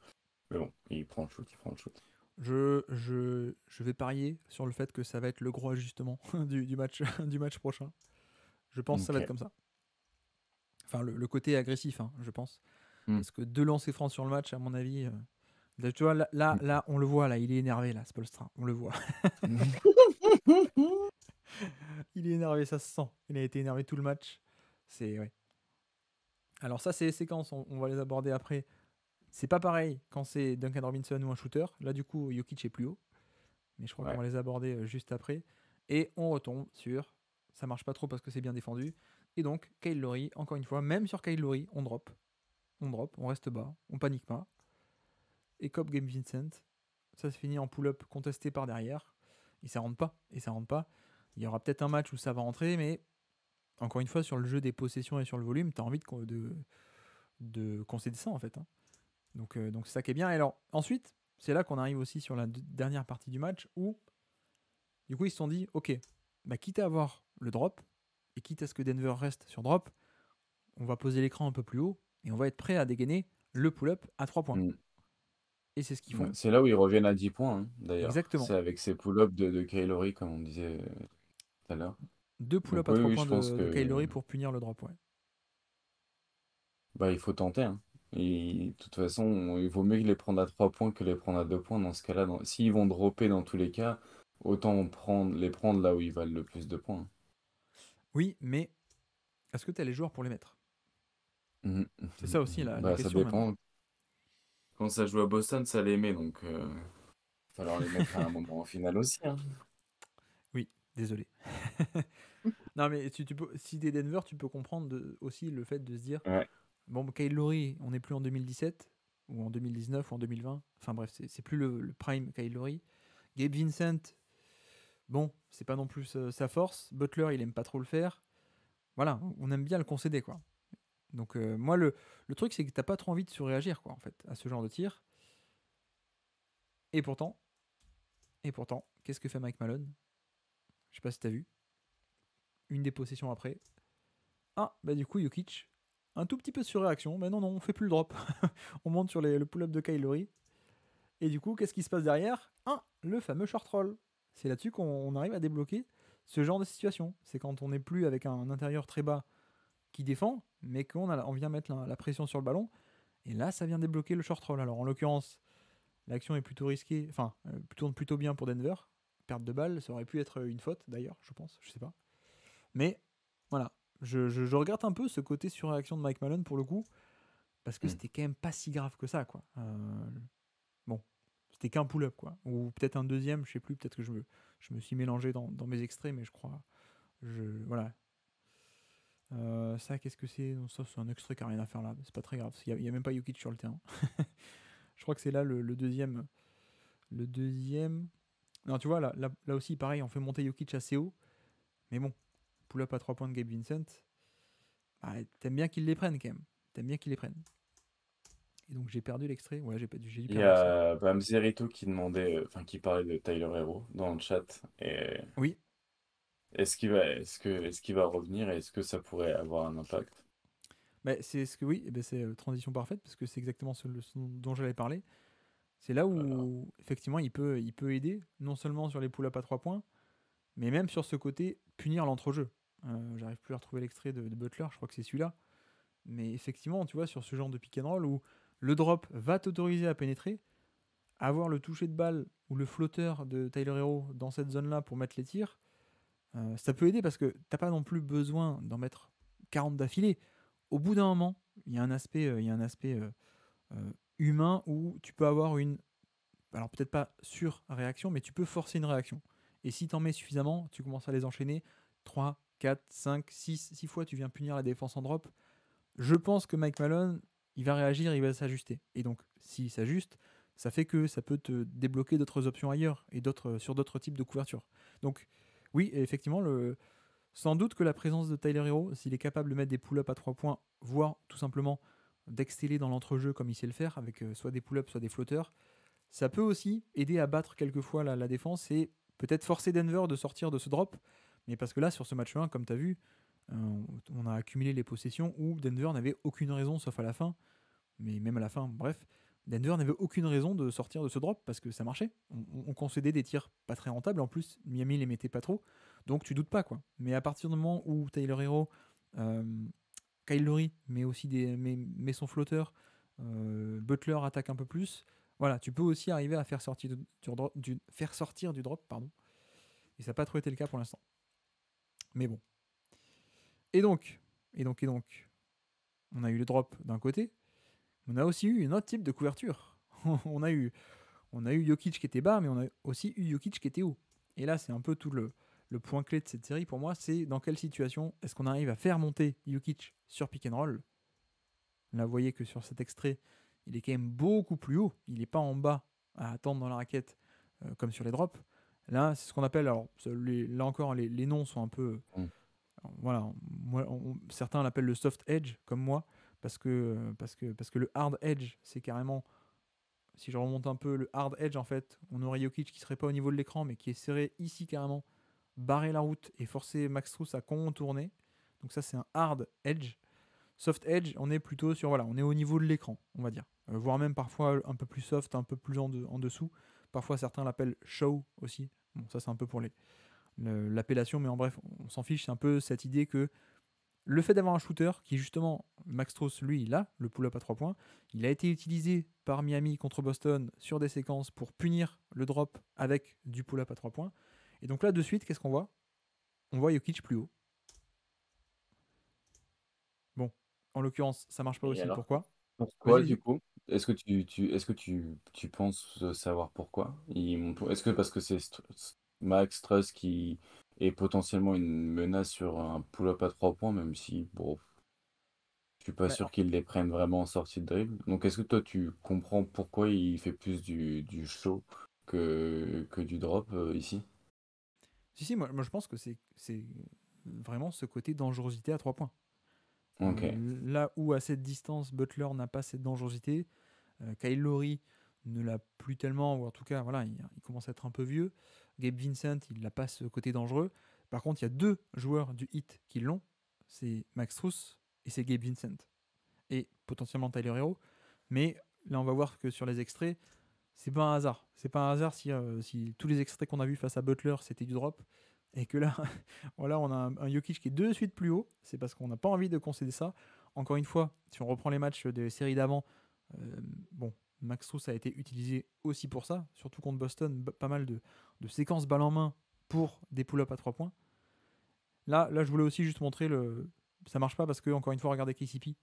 Mais bon, il prend le shoot, il prend le shoot. Je vais parier sur le fait que ça va être le gros ajustement du match, du match prochain. Je pense que ça va être Ok. comme ça. Enfin, le côté agressif, hein, je pense. Hmm. Parce que 2 lancers francs sur le match, à mon avis. Là, tu vois, là, on le voit, là, il est énervé, là, Spolstra. On le voit. Il est énervé, ça se sent. Il a été énervé tout le match. Ouais. Alors, ça, c'est les séquences, on va les aborder après. C'est pas pareil quand c'est Duncan Robinson ou un shooter. Là, du coup, Jokic est plus haut. Mais je crois qu'on Ouais. va les aborder juste après. Et on retombe sur. Ça marche pas trop parce que c'est bien défendu. Et donc, Kyle Lowry, encore une fois, même sur Kyle Lowry, on drop. On drop, on reste bas, on panique pas. Et Cobb Game Vincent, ça se finit en pull-up contesté par derrière. Et ça rentre pas. Et ça rentre pas. Il y aura peut-être un match où ça va rentrer, mais encore une fois, sur le jeu des possessions et sur le volume, tu as envie de concéder ça en fait, hein. Donc c'est ça qui est bien. Et alors, ensuite, c'est là qu'on arrive aussi sur la dernière partie du match où, du coup, ils se sont dit ok, bah, quitte à avoir le drop et quitte à ce que Denver reste sur drop, on va poser l'écran un peu plus haut et on va être prêt à dégainer le pull-up à 3 points. Hmm. Et c'est ce qu'ils Ouais, font. c'est là où ils reviennent à 10 points, hein, d'ailleurs. Exactement. C'est avec ses pull-ups de Kylori, comme on disait tout à l'heure. Deux pull-ups Donc à oui, 3 oui, points je pense de Kyle que Lowry pour punir le drop. Ouais. bah, il faut tenter, hein. Et de toute façon, il vaut mieux les prendre à 3 points que les prendre à 2 points dans ce cas-là. S'ils vont dropper dans tous les cas, autant les prendre là où ils valent le plus de points. Oui, mais est-ce que tu as les joueurs pour les mettre? Mhm. C'est ça aussi la Bah, ça question maintenant. dépend. Quand ça joue à Boston, ça les met, donc il va falloir les mettre à un moment en finale aussi, hein. Oui, désolé. Non, mais si t'es Denver, tu peux comprendre aussi le fait de se dire Ouais. bon, Kyle Lowry, on n'est plus en 2017, ou en 2019, ou en 2020. Enfin bref, c'est plus le prime Kyle Lowry. Gabe Vincent, bon, c'est pas non plus sa force. Butler, il aime pas trop le faire. Voilà, on aime bien le concéder, quoi. Donc, moi, le truc, c'est que t'as pas trop envie de surréagir, quoi, en fait, à ce genre de tir. Et pourtant, qu'est-ce que fait Mike Malone? Je sais pas si t'as vu. Une des possessions après. Ah, bah du coup, Jokic, un tout petit peu de surréaction. Mais non, on fait plus le drop. On monte sur le pull-up de Kyle Lowry. Et du coup, qu'est-ce qui se passe derrière? Le fameux short roll. C'est là-dessus qu'on arrive à débloquer ce genre de situation. C'est quand on n'est plus avec un intérieur très bas qui défend, mais on vient mettre la pression sur le ballon. Et là, ça vient débloquer le short roll. Alors en l'occurrence, l'action est plutôt risquée, enfin, tourne plutôt bien pour Denver. Perte de balle, ça aurait pu être une faute d'ailleurs, je pense, je sais pas. Mais voilà, je regrette un peu ce côté surréaction de Mike Malone pour le coup, parce que Mm. c'était quand même pas si grave que ça, quoi. Bon, c'était qu'un pull-up, quoi. Ou peut-être un deuxième, je sais plus, peut-être que je me suis mélangé dans mes extraits, mais je crois. Voilà. Ça, qu'est-ce que c'est? Non, ça, c'est un extrait qui n'a rien à faire là. C'est pas très grave. Il y a même pas Jokic sur le terrain. Je crois que c'est là le deuxième. Le deuxième. Non, tu vois, là aussi, pareil, on fait monter Jokic assez haut. Mais bon, pull-up à 3 points de Gabe Vincent. Bah, t'aimes bien qu'ils les prennent quand même. T'aimes bien qu'ils les prennent. Et donc j'ai perdu l'extrait. Ouais, j'ai dû Il y perdre aussi. a Bamzerito qui demandait, enfin qui parlait de Tyler Hero dans le chat. Et Oui, est-ce qu'il va revenir et est-ce que ça pourrait avoir un impact? mais c'est ce que oui, et ben c'est transition parfaite parce que c'est exactement ce dont j'allais parler. C'est là Voilà. où effectivement il peut aider, non seulement sur les pull-ups à 3 points, mais même sur ce côté punir l'entrejeu. J'arrive plus à retrouver l'extrait de Butler, je crois que c'est celui-là. Mais effectivement, tu vois, sur ce genre de pick and roll où le drop va t'autoriser à pénétrer, avoir le toucher de balle ou le flotteur de Tyler Hero dans cette zone-là pour mettre les tirs, ça peut aider parce que t'as pas non plus besoin d'en mettre 40 d'affilée. Au bout d'un moment, il y a un aspect humain où tu peux avoir une, alors peut-être pas sur-réaction, mais tu peux forcer une réaction. Et si t'en mets suffisamment, tu commences à les enchaîner 3, 4, 5, 6 fois, tu viens punir la défense en drop. Je pense que Mike Malone, il va réagir, il va s'ajuster. Et donc, s'il s'ajuste, ça fait que ça peut te débloquer d'autres options ailleurs et sur d'autres types de couverture. Donc, oui, effectivement, sans doute que la présence de Tyler Hero, s'il est capable de mettre des pull-ups à 3 points, voire tout simplement d'exceller dans l'entrejeu comme il sait le faire, avec soit des pull-ups, soit des flotteurs, ça peut aussi aider à battre quelquefois la défense et peut-être forcer Denver de sortir de ce drop. Mais parce que là, sur ce match 1, comme tu as vu, on a accumulé les possessions où Denver n'avait aucune raison, sauf à la fin, mais même à la fin, bref, Denver n'avait aucune raison de sortir de ce drop parce que ça marchait. On concédait des tirs pas très rentables. En plus, Miami les mettait pas trop. Donc tu doutes pas, quoi. Mais à partir du moment où Tyler Hero, euh, Kyle Lowry met son flotteur, Butler attaque un peu plus, voilà, tu peux aussi arriver à faire sortir faire sortir du drop, pardon. Et ça n'a pas trop été le cas pour l'instant. Mais bon. Et donc, on a eu le drop d'un côté, on a aussi eu un autre type de couverture. on a eu Jokic qui était bas, mais on a aussi eu Jokic qui était haut. Et là, c'est un peu tout le point clé de cette série pour moi, c'est dans quelle situation est-ce qu'on arrive à faire monter Jokic sur pick and roll. Là, vous voyez que sur cet extrait, il est quand même beaucoup plus haut. Il n'est pas en bas à attendre dans la raquette comme sur les drops. Là, c'est ce qu'on appelle, alors là encore, les noms sont un peu, Mm. voilà, certains l'appellent le soft edge, comme moi, parce que le hard edge, c'est carrément, si je remonte un peu, le hard edge, en fait, on aurait Jokic qui serait pas au niveau de l'écran, mais qui essaierait ici carrément barrer la route et forcer Max Strus à contourner. Donc ça, c'est un hard edge. Soft edge, on est plutôt sur, voilà, on est au niveau de l'écran, on va dire. Voire même parfois un peu plus soft, un peu plus en dessous. Parfois certains l'appellent show aussi. Bon, ça c'est un peu pour l'appellation, mais en bref, on s'en fiche. C'est un peu cette idée que Le fait d'avoir un shooter qui, justement, Max Strus, lui, il a le pull-up à 3 points. Il a été utilisé par Miami contre Boston sur des séquences pour punir le drop avec du pull-up à 3 points. Et donc là, de suite, qu'est-ce qu'on voit? On voit Jokic plus haut. Bon, en l'occurrence, ça marche pas Et aussi. alors, Pourquoi? pourquoi Vas-y, du vas-y. coup? Est-ce que tu penses savoir pourquoi? Est-ce que parce que c'est Max Truss qui est potentiellement une menace sur un pull-up à 3 points, même si, bon, je suis pas Bah, sûr qu'il les prenne vraiment en sortie de dribble. Donc, est-ce que toi, tu comprends pourquoi il fait plus du show que du drop ici? si, moi je pense que c'est vraiment ce côté dangerosité à 3 points. Ok. Là où à cette distance, Butler n'a pas cette dangerosité, Kyle Lowry ne l'a plus tellement, ou en tout cas, voilà, il commence à être un peu vieux. Gabe Vincent, il n'a pas ce côté dangereux. Par contre, il y a deux joueurs du Heat qui l'ont, c'est Max Strus et c'est Gabe Vincent. Et potentiellement Tyler Hero. Mais là, on va voir que sur les extraits, c'est pas un hasard. C'est pas un hasard si tous les extraits qu'on a vus face à Butler, c'était du drop. Et que là, voilà, on a un Jokic qui est de suite plus haut. C'est parce qu'on n'a pas envie de concéder ça. Encore une fois, si on reprend les matchs des séries d'avant, bon, Max Strus a été utilisé aussi pour ça, surtout contre Boston, pas mal de séquences balle en main pour des pull-ups à 3 points. Là, je voulais aussi juste montrer le. Ça marche pas parce que, encore une fois, regardez KCP,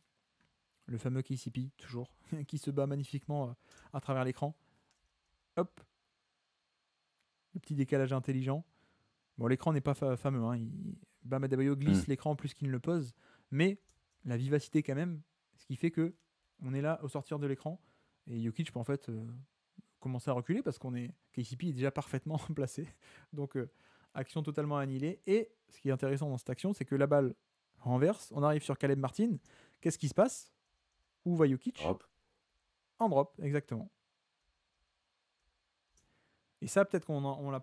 le fameux KCP, toujours, qui se bat magnifiquement à travers l'écran. Hop, le petit décalage intelligent. Bon, l'écran n'est pas fameux. Hein. Bam Adebayo Hmm. glisse l'écran plus qu'il ne le pose, mais la vivacité quand même, ce qui fait que on est là au sortir de l'écran et Jokic peut en fait commencer à reculer parce qu'on est KCP est déjà parfaitement placé. Donc action totalement annihilée. Et ce qui est intéressant dans cette action, c'est que la balle renverse, on arrive sur Caleb Martin. Qu'est-ce qui se passe? Où va Jokic? Drop. En drop, exactement. Et ça, peut-être qu'on l'a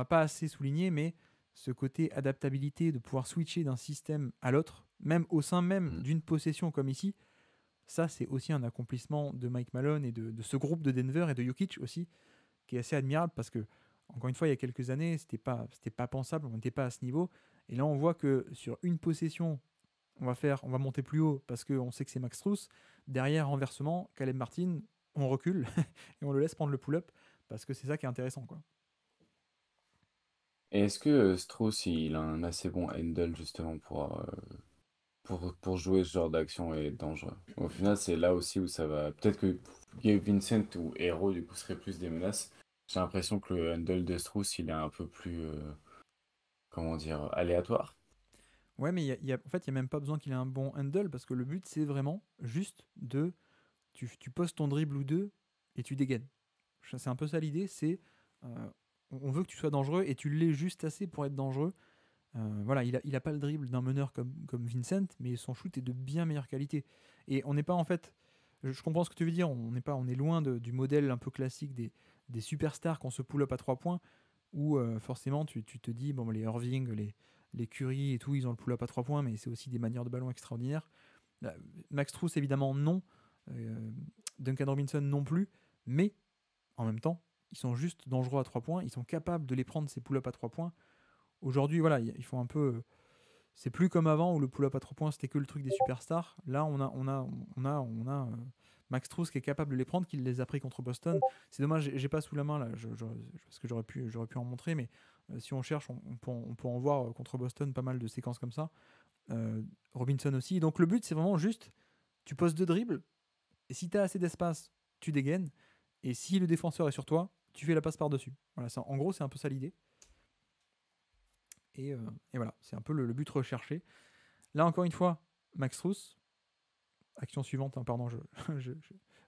pas assez souligné, mais ce côté adaptabilité de pouvoir switcher d'un système à l'autre, même au sein même Hmm. d'une possession comme ici, ça c'est aussi un accomplissement de Mike Malone et de ce groupe de Denver et de Jokic aussi, qui est assez admirable parce que, encore une fois, il y a quelques années, c'était pas pensable, on n'était pas à ce niveau. Et là, on voit que sur une possession, on va monter plus haut parce qu'on sait que c'est Max Strus. Derrière, renversement, Caleb Martin, on recule et on le laisse prendre le pull-up parce que c'est ça qui est intéressant, quoi. Et est-ce que Strauss, il a un assez bon handle justement pour jouer ce genre d'action et être dangereux? Au final, c'est là aussi où ça va. Peut-être que Gabe Vincent ou Hero, du coup, seraient plus des menaces. J'ai l'impression que le handle de Strauss, il est un peu plus, comment dire, aléatoire. Ouais, mais en fait, il n'y a même pas besoin qu'il ait un bon handle parce que le but, c'est vraiment juste de. Tu poses ton dribble ou deux et tu dégaines. C'est un peu ça l'idée, c'est. On veut que tu sois dangereux et tu l'es juste assez pour être dangereux. Voilà, il a pas le dribble d'un meneur comme Vincent, mais son shoot est de bien meilleure qualité. Et on n'est pas en fait. Je comprends ce que tu veux dire, on est loin du modèle un peu classique des superstars qu'on se pull-up à 3 points où forcément tu te dis, bon, les Irving, les Curry et tout, ils ont le pull-up à 3 points, mais c'est aussi des manières de ballon extraordinaires. Là, Max Strus, évidemment, non. Euh, Duncan Robinson, non plus. Mais en même temps, ils sont juste dangereux à 3 points. Ils sont capables de les prendre, ces pull-up à 3 points. Aujourd'hui, voilà, ils font un peu. C'est plus comme avant où le pull-up à 3 points c'était que le truc des superstars. Là, on a Max Strus qui est capable de les prendre, qui les a pris contre Boston. C'est dommage, j'ai pas sous la main là, parce que j'aurais pu en montrer, mais si on cherche, on peut en voir contre Boston pas mal de séquences comme ça. Robinson aussi. Donc le but, c'est vraiment juste, tu poses deux dribbles, et si tu as assez d'espace, tu dégaines, et si le défenseur est sur toi, tu fais la passe par-dessus. Voilà, en gros, c'est un peu ça l'idée. Et, euh, et voilà, c'est un peu le but recherché. Là, encore une fois, Max Strus, action suivante, hein, pardon,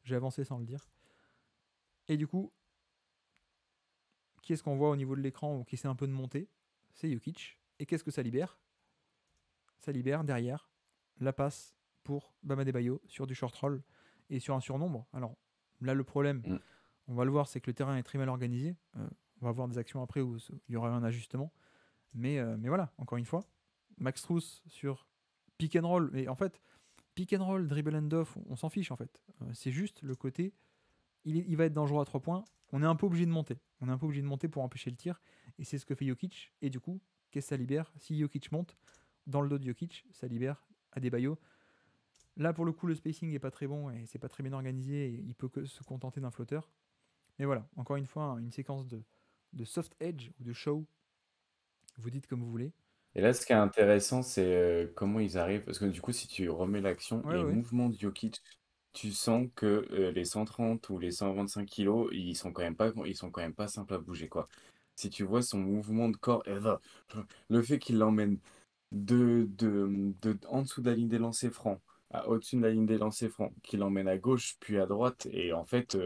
j'ai avancé sans le dire. Et du coup, qui est-ce qu'on voit au niveau de l'écran ou qui essaie un peu de monter? C'est Jokic. Et qu'est-ce que ça libère? Ça libère derrière la passe pour Bam Adebayo sur du short roll et sur un surnombre. Alors là, le problème, Hmm. on va le voir, c'est que le terrain est très mal organisé. On va voir des actions après où il y aura un ajustement. Mais voilà, encore une fois, Max Strus sur pick and roll. Mais en fait, pick and roll, dribble and off, on s'en fiche en fait. C'est juste le côté, il va être dangereux à 3 points. On est un peu obligé de monter. On est un peu obligé de monter pour empêcher le tir. Et c'est ce que fait Jokic. Et du coup, qu'est-ce que ça libère? Si Jokic monte, dans le dos de Jokic, ça libère Adebayo. Là, pour le coup, le spacing n'est pas très bon et c'est pas très bien organisé. Et il peut que se contenter d'un flotteur. Mais voilà, encore une fois, une séquence de soft edge ou de show. Vous dites comme vous voulez. Et là, ce qui est intéressant, c'est comment ils arrivent. Parce que du coup, si tu remets l'action, Ouais, les ouais. mouvements de Jokic, tu sens que les 130 ou les 125 kilos, ils sont quand même pas simples à bouger, quoi. Si tu vois son mouvement de corps, le fait qu'il l'emmène en dessous de la ligne des lancers francs à au-dessus de la ligne des lancers francs, qu'il l'emmène à gauche puis à droite. Et en fait,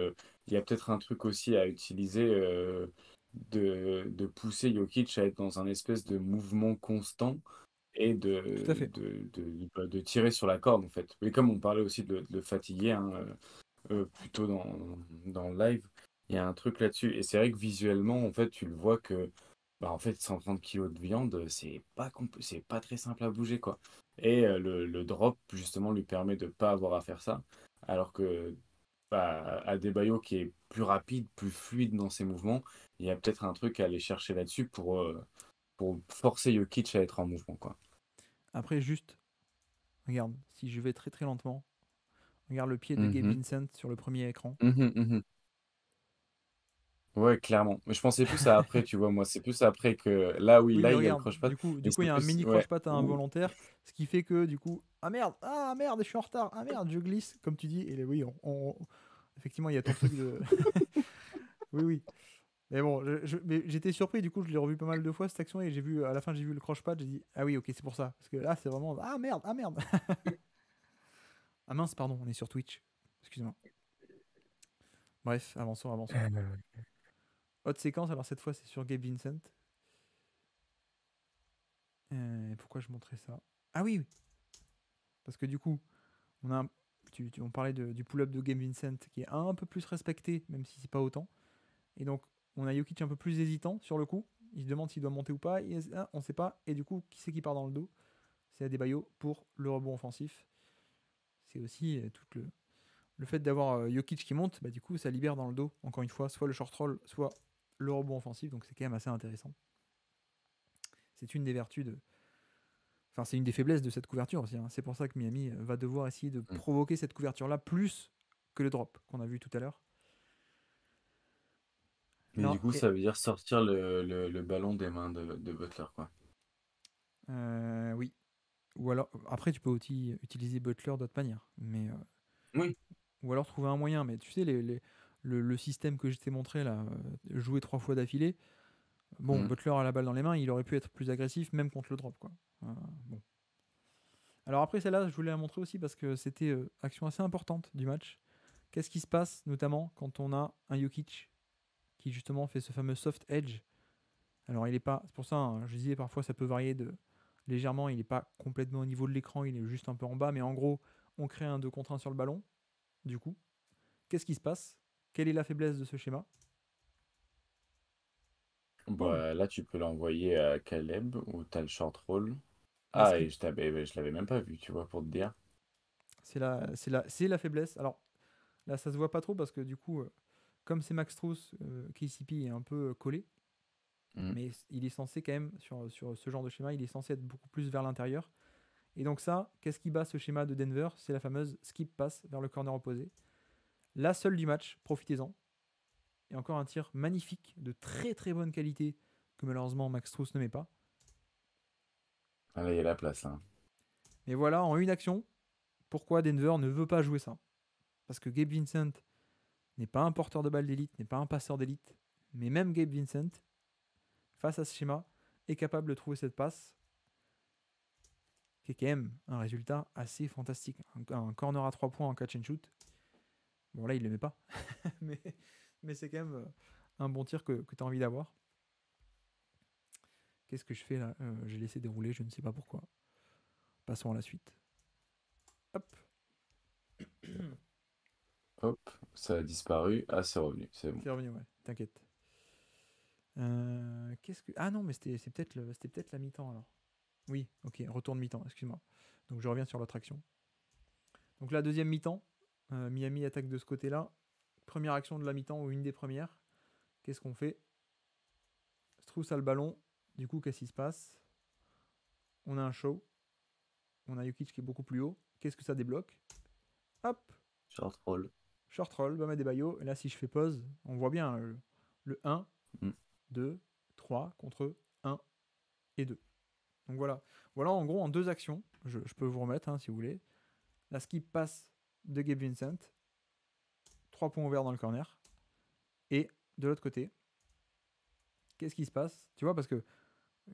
il y a peut-être un truc aussi à utiliser de pousser Jokic à être dans un espèce de mouvement constant et Tout à fait. de tirer sur la corde en fait. Mais comme on parlait aussi de le fatiguer hein, plutôt dans le live, il y a un truc là-dessus. Et c'est vrai que visuellement, en fait, tu le vois que bah, en fait, 130 kilos de viande, c'est pas très simple à bouger quoi. Et le drop justement lui permet de pas avoir à faire ça. Alors que bah, Adebayo qui est plus rapide, plus fluide dans ses mouvements, il y a peut-être un truc à aller chercher là-dessus pour forcer Jokic à être en mouvement, quoi. Après, juste, regarde, si je vais très très lentement, regarde le pied de Gabe Mhm. Vincent sur le premier écran. Mhm, mhm. Ouais, clairement. Mais je pensais plus à après, tu vois, moi, c'est plus après que là, oui, Oui, là, mais il y a le regarde, croche-patte, du mais coup, il y c'est a un plus, mini ouais. croche-patte involontaire, ce qui fait que, du coup, ah merde, je suis en retard, ah merde, je glisse, comme tu dis. Et oui, effectivement, il y a ton truc de. Oui, oui. Mais bon, mais j'étais surpris, du coup, je l'ai revu pas mal de fois cette action et à la fin, j'ai vu le croche-patte, j'ai dit, ah oui, ok, c'est pour ça. Parce que là, c'est vraiment, ah merde, ah merde. Ah mince, pardon, on est sur Twitch. Excuse-moi. Bref, avançons, avançons. Autre séquence, alors cette fois, c'est sur Gabe Vincent. Pourquoi je montrais ça? Ah oui, oui. Parce que du coup, on a on parlait du pull-up de Gabe Vincent qui est un peu plus respecté, même si c'est pas autant. Et donc, on a Jokic un peu plus hésitant sur le coup. Il se demande s'il doit monter ou pas. On sait pas. Et du coup, qui c'est qui part dans le dos? C'est Adebayo pour le rebond offensif. C'est aussi tout le fait d'avoir Jokic qui monte, bah, du coup, ça libère dans le dos, encore une fois, soit le short roll, soit le rebond offensif. Donc, c'est quand même assez intéressant. C'est une des vertus de. Enfin, c'est une des faiblesses de cette couverture aussi, hein. C'est pour ça que Miami va devoir essayer de Mm. provoquer cette couverture-là plus que le drop qu'on a vu tout à l'heure. Mais du Non, coup, ça veut dire sortir le ballon des mains de Butler, quoi. oui. Ou alors, après, tu peux aussi utiliser Butler d'autres manières. Oui. Ou alors trouver un moyen. Mais tu sais, le système que je t'ai montré, là, jouer 3 fois d'affilée, bon, Mm. Butler a la balle dans les mains, il aurait pu être plus agressif, même contre le drop, quoi. Bon. Alors après, celle-là, je voulais la montrer aussi parce que c'était action assez importante du match. Qu'est-ce qui se passe, notamment, quand on a un Jokic qui, justement, fait ce fameux soft edge. Alors, il est pas. C'est pour ça, hein, je disais, parfois, ça peut varier légèrement. Il n'est pas complètement au niveau de l'écran, il est juste un peu en bas. Mais en gros, on crée un 2 contre 1 sur le ballon. Du coup, qu'est-ce qui se passe? Quelle est la faiblesse de ce schéma? Boum. Bah, là, tu peux l'envoyer à Caleb ou t'as le short roll. La Ah, skip. et je l'avais même pas vu, tu vois, pour te dire. C'est la faiblesse. Alors, là, ça se voit pas trop parce que du coup, comme c'est Max Strus, KCP est un peu collé. Mm. Mais il est censé quand même, sur ce genre de schéma, il est censé être beaucoup plus vers l'intérieur. Et donc ça, qu'est-ce qui bat ce schéma de Denver? C'est la fameuse skip pass vers le corner opposé. La seule du match, profitez-en. Et encore un tir magnifique, de très très bonne qualité, que malheureusement Max Strus ne met pas. Ah, là, il y a la place, là. Mais voilà, en une action, pourquoi Denver ne veut pas jouer ça? Parce que Gabe Vincent n'est pas un porteur de balle d'élite, n'est pas un passeur d'élite. Mais même Gabe Vincent, face à ce schéma, est capable de trouver cette passe, qui est quand même un résultat assez fantastique. Un corner à 3 points en catch and shoot. Bon, là, il ne le met pas. mais mais c'est quand même un bon tir que tu as envie d'avoir. Qu'est-ce que je fais là? J'ai laissé dérouler, je ne sais pas pourquoi. Passons à la suite. Hop. Hop, ça a disparu. Ah, c'est revenu, c'est bon. C'est revenu, ouais, t'inquiète. Qu'est-ce que. Ah non, mais c'était peut-être la mi-temps alors. Oui, ok, retourne mi-temps, excuse-moi. Donc je reviens sur l'autre action. Donc la deuxième mi-temps, Miami attaque de ce côté-là. Première action de la mi-temps ou une des premières. Qu'est-ce qu'on fait? Strauss a le ballon. Du coup, qu'est-ce qui se passe? On a un show. On a Jokic qui est beaucoup plus haut. Qu'est-ce que ça débloque? Hop, Short roll. short roll, Bam Adebayo. Et là, si je fais pause, on voit bien le 1, Mm. 2, 3 contre 1 et 2. Donc voilà. Voilà en gros en 2 actions. Je peux vous remettre si vous voulez. La skip passe de Gabe Vincent. 3 points ouverts dans le corner. Et de l'autre côté, qu'est-ce qui se passe? Tu vois, parce que,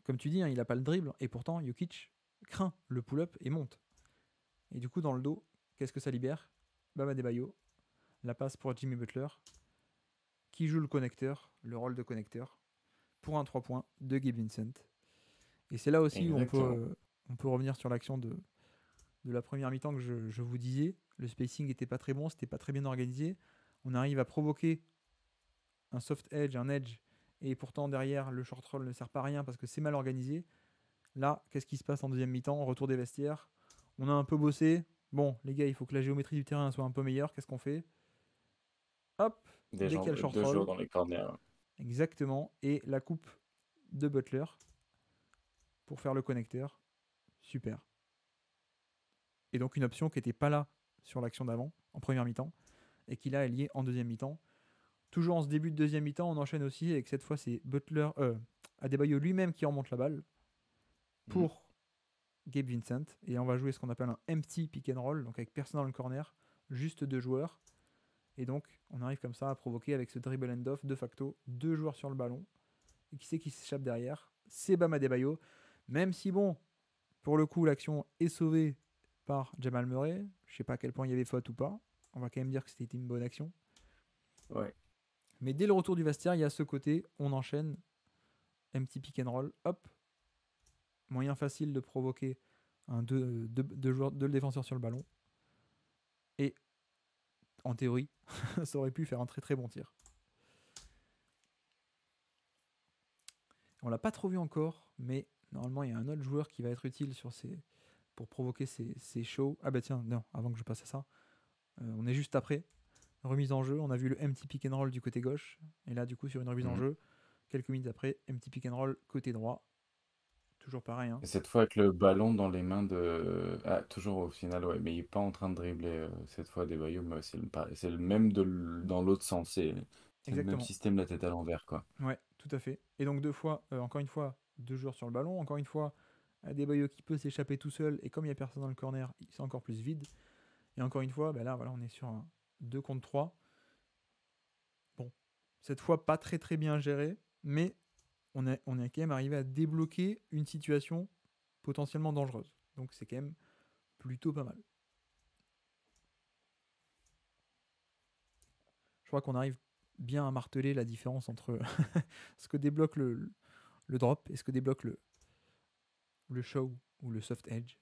comme tu dis, il n'a pas le dribble. Et pourtant, Jokic craint le pull-up et monte. Et du coup, dans le dos, qu'est-ce que ça libère? Bam Adebayo. La passe pour Jimmy Butler, qui joue le connecteur, le rôle de connecteur, pour un 3 points de Gabe Vincent. Et c'est là aussi où on peut revenir sur l'action de la première mi-temps que je vous disais. Le spacing n'était pas très bon, c'était pas très bien organisé. On arrive à provoquer un soft edge, un edge, et pourtant derrière le short roll ne sert pas à rien parce que c'est mal organisé. Là, qu'est-ce qui se passe en deuxième mi-temps? Retour des vestiaires. On a un peu bossé. Bon, les gars, il faut que la géométrie du terrain soit un peu meilleure. Qu'est-ce qu'on fait? Hop, dès qu'il y a le short Deux roll. joueurs dans les corners. Exactement. Et la coupe de Butler pour faire le connecteur. Super. Et donc une option qui n'était pas là sur l'action d'avant, en première mi-temps, et qui là est liée en deuxième mi-temps. Toujours en ce début de deuxième mi-temps, on enchaîne aussi avec cette fois c'est Adebayo lui-même qui remonte la balle pour Gabe Vincent. Et on va jouer ce qu'on appelle un empty pick and roll, donc avec personne dans le corner, juste 2 joueurs. Et donc on arrive comme ça à provoquer avec ce dribble end off de facto 2 joueurs sur le ballon. Et qui c'est qui s'échappe derrière? C'est Bam Adebayo. Même si bon, pour le coup l'action est sauvée par Jamal Murray. Je sais pas à quel point il y avait faute ou pas. On va quand même dire que c'était une bonne action. Ouais. Mais dès le retour du vestiaire, il y a ce côté, on enchaîne, empty pick and roll, hop, moyen facile de provoquer deux défenseurs sur le ballon. Et en théorie, ça aurait pu faire un très très bon tir. On l'a pas trop vu encore, mais normalement il y a un autre joueur qui va être utile pour provoquer ces shows. Ah bah tiens, non, avant que je passe à ça, on est juste après. Remise en jeu, on a vu le empty pick and roll du côté gauche, et là du coup sur une remise en jeu, quelques minutes après, empty pick and roll côté droit. Toujours pareil. Et cette fois avec le ballon dans les mains de... Ah, toujours au final, ouais, mais il n'est pas en train de dribbler cette fois Adebayo, mais c'est le même dans l'autre sens. C'est le même Exactement. système, la tête à l'envers, quoi. Ouais, tout à fait. Et donc encore une fois, 2 joueurs sur le ballon, encore une fois, Adebayo qui peut s'échapper tout seul, et comme il n'y a personne dans le corner, c'est encore plus vide. Et encore une fois, là voilà, on est sur un 2 contre 3. Bon, cette fois pas très très bien géré, mais on est quand même arrivé à débloquer une situation potentiellement dangereuse. Donc c'est quand même plutôt pas mal. Je crois qu'on arrive bien à marteler la différence entre ce que débloque le drop et ce que débloque le show ou le soft edge.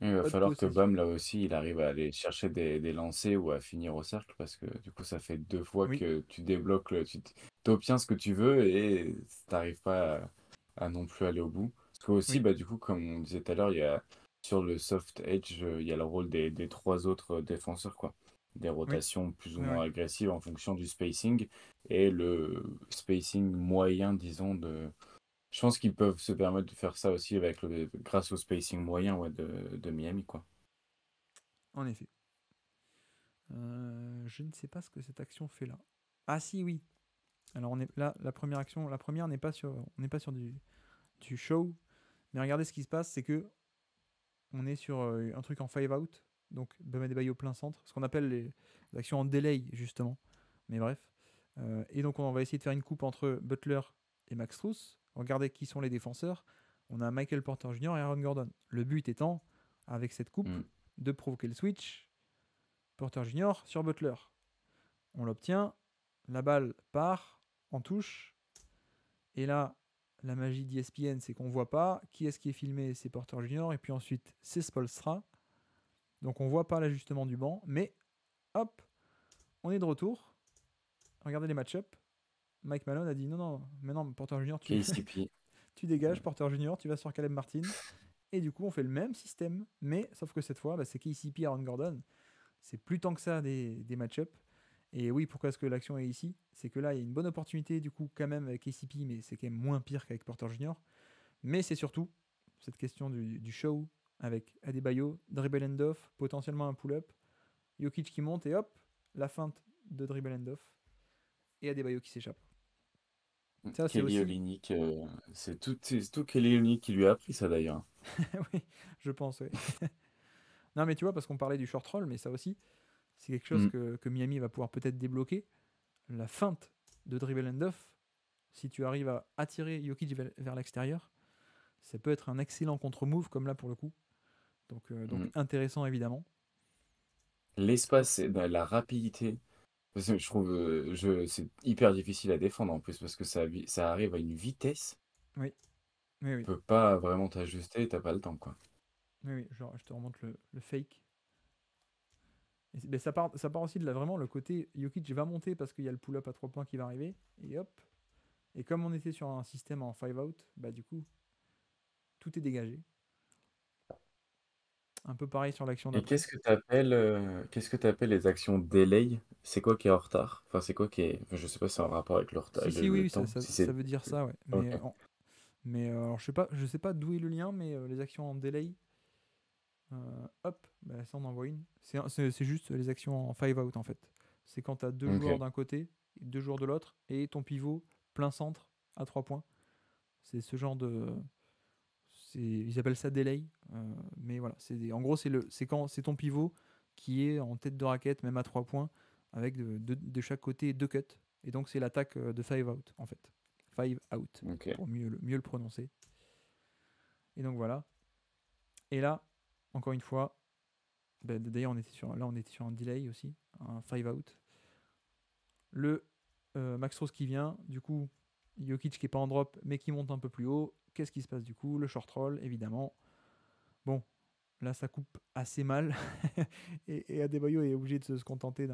Il va Pas de falloir que possession. Bam, là aussi, il arrive à aller chercher des lancers ou à finir au cercle, parce que du coup, ça fait 2 fois Oui, que tu débloques, tu obtiens ce que tu veux et t'arrives pas à non plus aller au bout. Parce que aussi, oui, bah, du coup, comme on disait tout à l'heure, sur le soft edge, il y a le rôle des 3 autres défenseurs, quoi. Des oui, rotations plus ou oui, moins oui. agressives en fonction du spacing et le spacing moyen, disons, je pense qu'ils peuvent se permettre de faire ça aussi grâce au spacing moyen, ouais, de Miami, quoi. En effet. Je ne sais pas ce que cette action fait là. Ah si, oui. Alors on est là, la première n'est pas sur, on n'est pas sur du show, mais regardez ce qui se passe, c'est que on est sur un truc en 5 out, donc Bam Adebayo plein centre, ce qu'on appelle les actions en delay justement. Mais bref. Et donc on va essayer de faire une coupe entre Butler et Max Strus. Regardez qui sont les défenseurs. On a Michael Porter Jr. et Aaron Gordon. Le but étant, avec cette coupe, Mm. de provoquer le switch Porter Jr. sur Butler. On l'obtient, la balle part en touche, et là, la magie d'ESPN, c'est qu'on voit pas qui est-ce qui est filmé, c'est Porter Jr. et puis ensuite c'est Spolstra. Donc on voit pas l'ajustement du banc, mais hop, on est de retour. Regardez les match-up. Mike Malone a dit non, non, mais non, Porter Jr., KCP. tu dégages, Porter Jr., tu vas sur Caleb Martin. Et du coup, on fait le même système, mais sauf que cette fois, c'est KCP Aaron Gordon. C'est plus tant que ça des match-up. Et oui, pourquoi est-ce que l'action est ici? C'est que là, il y a une bonne opportunité, du coup, quand même, avec KCP, mais c'est quand même moins pire qu'avec Porter Jr. Mais c'est surtout cette question du show avec Adebayo, dribble and off, potentiellement un pull-up, Jokic qui monte et hop, la feinte de dribble and off et Adebayo qui s'échappe. Ça, c'est Kelly aussi. Olynyk, c'est tout Kelly Olynyk qui lui a appris ça d'ailleurs. Oui, je pense, oui. Non, mais tu vois, parce qu'on parlait du short roll, mais ça aussi, c'est quelque chose Mm. que Miami va pouvoir peut-être débloquer. La feinte de dribble and off, si tu arrives à attirer Jokic vers l'extérieur, ça peut être un excellent contre-move, comme là pour le coup. Donc Mm. intéressant évidemment. L'espace et la rapidité. Parce que je trouve c'est hyper difficile à défendre en plus parce que ça arrive à une vitesse. Oui, oui, Tu oui. peux pas vraiment t'ajuster, t'as pas le temps quoi. Oui, oui. Genre, je te remonte le fake. Mais ça part aussi de là, vraiment le côté Jokic va monter parce qu'il y a le pull-up à 3 points qui va arriver. Et hop. Et comme on était sur un système en 5 out, bah du coup, tout est dégagé. Un peu pareil sur l'action Et d'après. qu'est-ce que t'appelles les actions delay? C'est quoi qui est en retard? Enfin, c'est quoi qui est. Enfin, je sais pas si c'est en rapport avec le retard, Si, si, oui, le oui, temps. Si ça c'est. veut dire ça, ouais. Ok. Alors, je sais pas d'où est le lien, mais les actions en delay, hop, bah, ça on envoie une. C'est juste les actions en 5 out en fait. C'est quand tu as deux joueurs Ok. d'un côté et deux joueurs de l'autre et ton pivot plein centre à 3 points. C'est ce genre de. Ils appellent ça delay. Mais voilà, en gros, c'est quand c'est ton pivot qui est en tête de raquette, même à 3 points, avec de chaque côté deux cuts. Et donc, c'est l'attaque de 5 out en fait. 5 out, Ok. pour mieux le prononcer. Et donc voilà. Et là, encore une fois, d'ailleurs, on était sur un delay aussi, un 5 out. Le Max Strauss qui vient, du coup, Jokic qui est pas en drop, mais qui monte un peu plus haut. Qu'est-ce qui se passe du coup? Le short roll, évidemment. Bon, là, ça coupe assez mal. et Adebayo est obligé de se contenter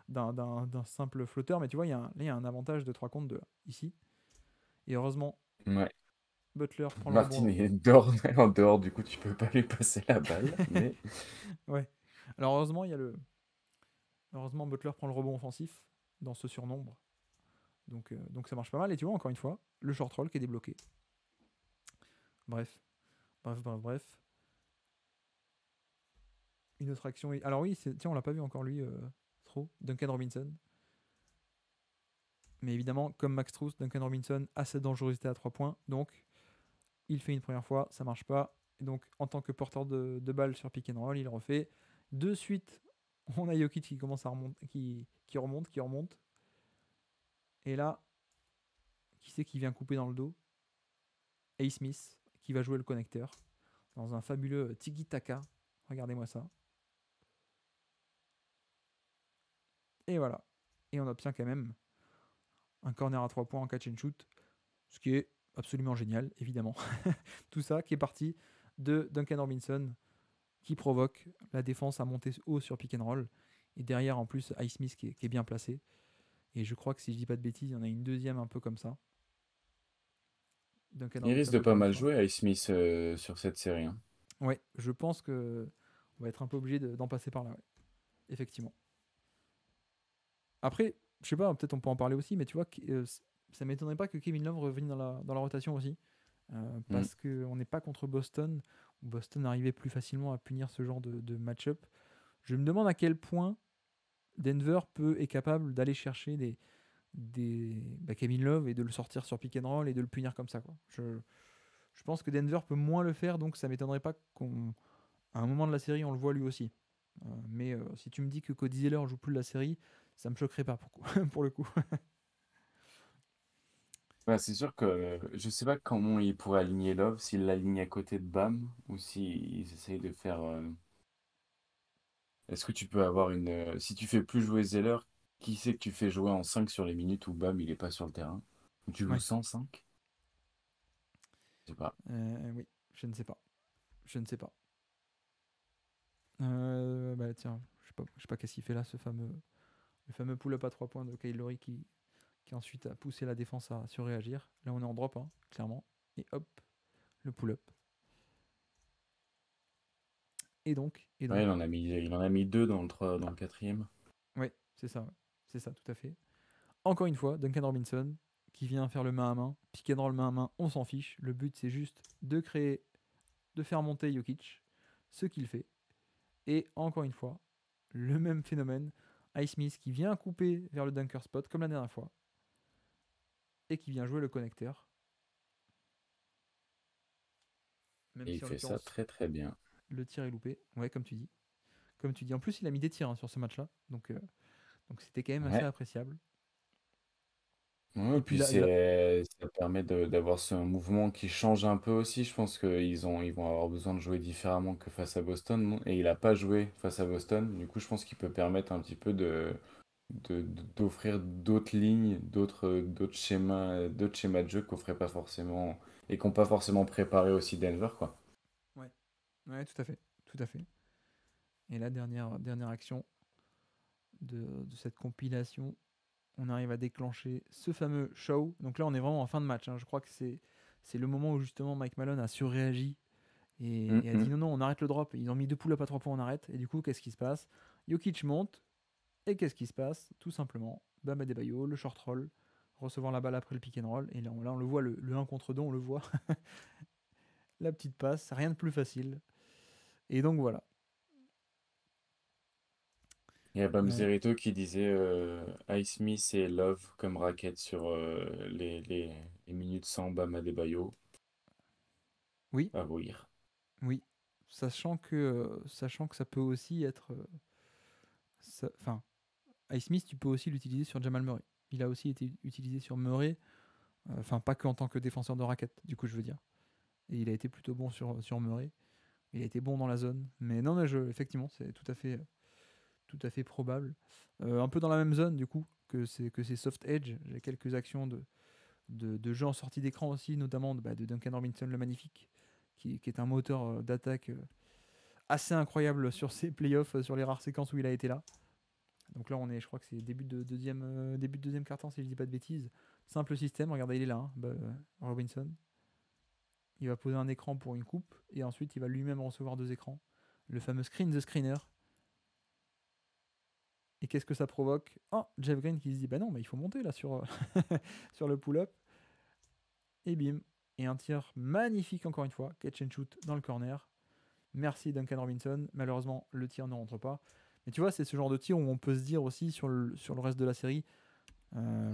d'un simple flotteur. Mais tu vois, là, il y a un avantage de 3 contre 2 ici. Et heureusement, Ouais. Butler prend le Martin rebond. est dehors, en dehors, du coup, tu peux pas lui passer la balle. Mais. Ouais. Alors heureusement, Butler prend le rebond offensif dans ce surnombre. Donc ça marche pas mal. Et tu vois, encore une fois, le short roll qui est débloqué. Bref, bref. Une autre action. Alors oui, tiens, on l'a pas vu encore lui, trop. Duncan Robinson. Mais évidemment, comme Max Strus, Duncan Robinson a cette dangerosité à 3 points. Donc, il fait une première fois, ça marche pas. Et donc, en tant que porteur de balle sur pick and roll, il refait. De suite, on a Jokic qui commence à remonter, qui remonte. Et là, qui c'est qui vient couper dans le dos? A. Smith, qui va jouer le connecteur dans un fabuleux tiki-taka. Regardez-moi ça. Et voilà. Et on obtient quand même un corner à 3 points en catch and shoot, ce qui est absolument génial, évidemment. Tout ça qui est parti de Duncan Robinson, qui provoque la défense à monter haut sur pick and roll. Et derrière, en plus, Ice Smith qui est bien placé. Et je crois que si je dis pas de bêtises, il y en a une deuxième un peu comme ça. Duncan Il risque Robinson, de pas encore une mal fois. jouer, Ice Smith, sur cette série, hein. Ouais, je pense que on va être un peu obligé d'en passer par là, ouais. Effectivement. Après, je sais pas, peut-être on peut en parler aussi, mais tu vois, ça m'étonnerait pas que Kevin Love revienne dans la rotation aussi. Mm. Parce qu'on n'est pas contre Boston, où Boston arrivait plus facilement à punir ce genre de match-up. Je me demande à quel point Denver est capable d'aller chercher Kevin Love et de le sortir sur pick and roll et de le punir comme ça, quoi. Je pense que Denver peut moins le faire, donc ça m'étonnerait pas qu'à un moment de la série, on le voit lui aussi. Mais si tu me dis que Cody Zeller joue plus la série, ça me choquerait pas pour le coup. Bah, c'est sûr que je sais pas comment ils pourraient aligner Love, s'ils l'alignent à côté de Bam ou s'ils essayent de faire. Est-ce que tu peux avoir une. Si tu fais plus jouer Zeller, qui c'est que tu fais jouer en 5 sur les minutes où Bam il est pas sur le terrain? Ou tu joues Ouais. sans 5? Je sais pas. Oui, je ne sais pas. Je ne sais pas. Bah tiens, je sais pas qu'est-ce qu'il fait là, le fameux pull-up à 3 points de Kyle Lowry qui ensuite a poussé la défense à surréagir. Là, on est en drop, hein, clairement. Et hop, le pull-up. Et Ouais, donc, il en a mis deux dans le quatrième. ouais, c'est ça, tout à fait. Encore une fois, Duncan Robinson qui vient faire le main à main. Pick and roll main à main, on s'en fiche. Le but, c'est juste de créer, de faire monter Jokic, ce qu'il fait. Et encore une fois, le même phénomène. Ice Smith qui vient couper vers le dunker spot, comme la dernière fois, et qui vient jouer le connecteur. Même Et il si en fait ça l'occurrence, très très bien. le tir est loupé. Ouais, comme tu dis. Comme tu dis. En plus, il a mis des tirs sur ce match-là. Donc c'était quand même assez Ouais. appréciable. Ouais, Et puis puis là, ça permet d'avoir ce mouvement qui change un peu aussi. Je pense ils vont avoir besoin de jouer différemment que face à Boston, non. Et il n'a pas joué face à Boston. Du coup, je pense qu'il peut permettre un petit peu d'offrir d'autres lignes, d'autres schémas de jeu qu'on ferait pas forcément et qu'on pas forcément préparé aussi Denver, quoi. ouais, ouais, tout à fait. Tout à fait. Et la dernière action de cette compilation, on arrive à déclencher ce fameux show. Donc là, on est vraiment en fin de match. Je crois que c'est le moment où justement Mike Malone a surréagi et a dit Mhm. non, non, on arrête le drop. Ils ont mis 2 pull-ups à 3 points, on arrête. Et du coup, qu'est-ce qui se passe? Jokic monte. Et qu'est-ce qui se passe? Tout simplement, Bam Adebayo, le short roll, recevoir la balle après le pick and roll. Et là, on le voit, le 1 contre 2, on le voit. La petite passe, rien de plus facile. Et donc voilà. Il y a Bam Euh, Zerito qui disait Ice Smith et Love comme raquette sur les minutes sans Bam Adebayo. oui, À voir. oui. Sachant que ça peut aussi être. Enfin, Ice Smith, tu peux aussi l'utiliser sur Jamal Murray. Il a aussi été utilisé sur Murray, enfin pas que en tant que défenseur de raquette, du coup je veux dire. Et il a été plutôt bon sur Murray. Il a été bon dans la zone. Mais non, mais effectivement, c'est tout à fait probable. Un peu dans la même zone, du coup, que c'est Soft Edge. J'ai quelques actions de jeux en sortie d'écran aussi, notamment de Duncan Robinson le Magnifique, qui est un moteur d'attaque assez incroyable sur ses playoffs, sur les rares séquences où il a été là. Donc là, je crois que c'est début de deuxième quart-temps, si je dis pas de bêtises. Simple système, regardez, il est là, hein, Robinson. Il va poser un écran pour une coupe, et ensuite il va lui-même recevoir 2 écrans. Le fameux screen the screener. Et qu'est-ce que ça provoque? Oh, Jeff Green qui se dit, bah non, mais il faut monter là sur, sur le pull-up. Et bim. Et un tir magnifique encore une fois, catch and shoot dans le corner. Merci Duncan Robinson. Malheureusement, le tir ne rentre pas. Mais tu vois, c'est ce genre de tir où on peut se dire aussi sur le reste de la série,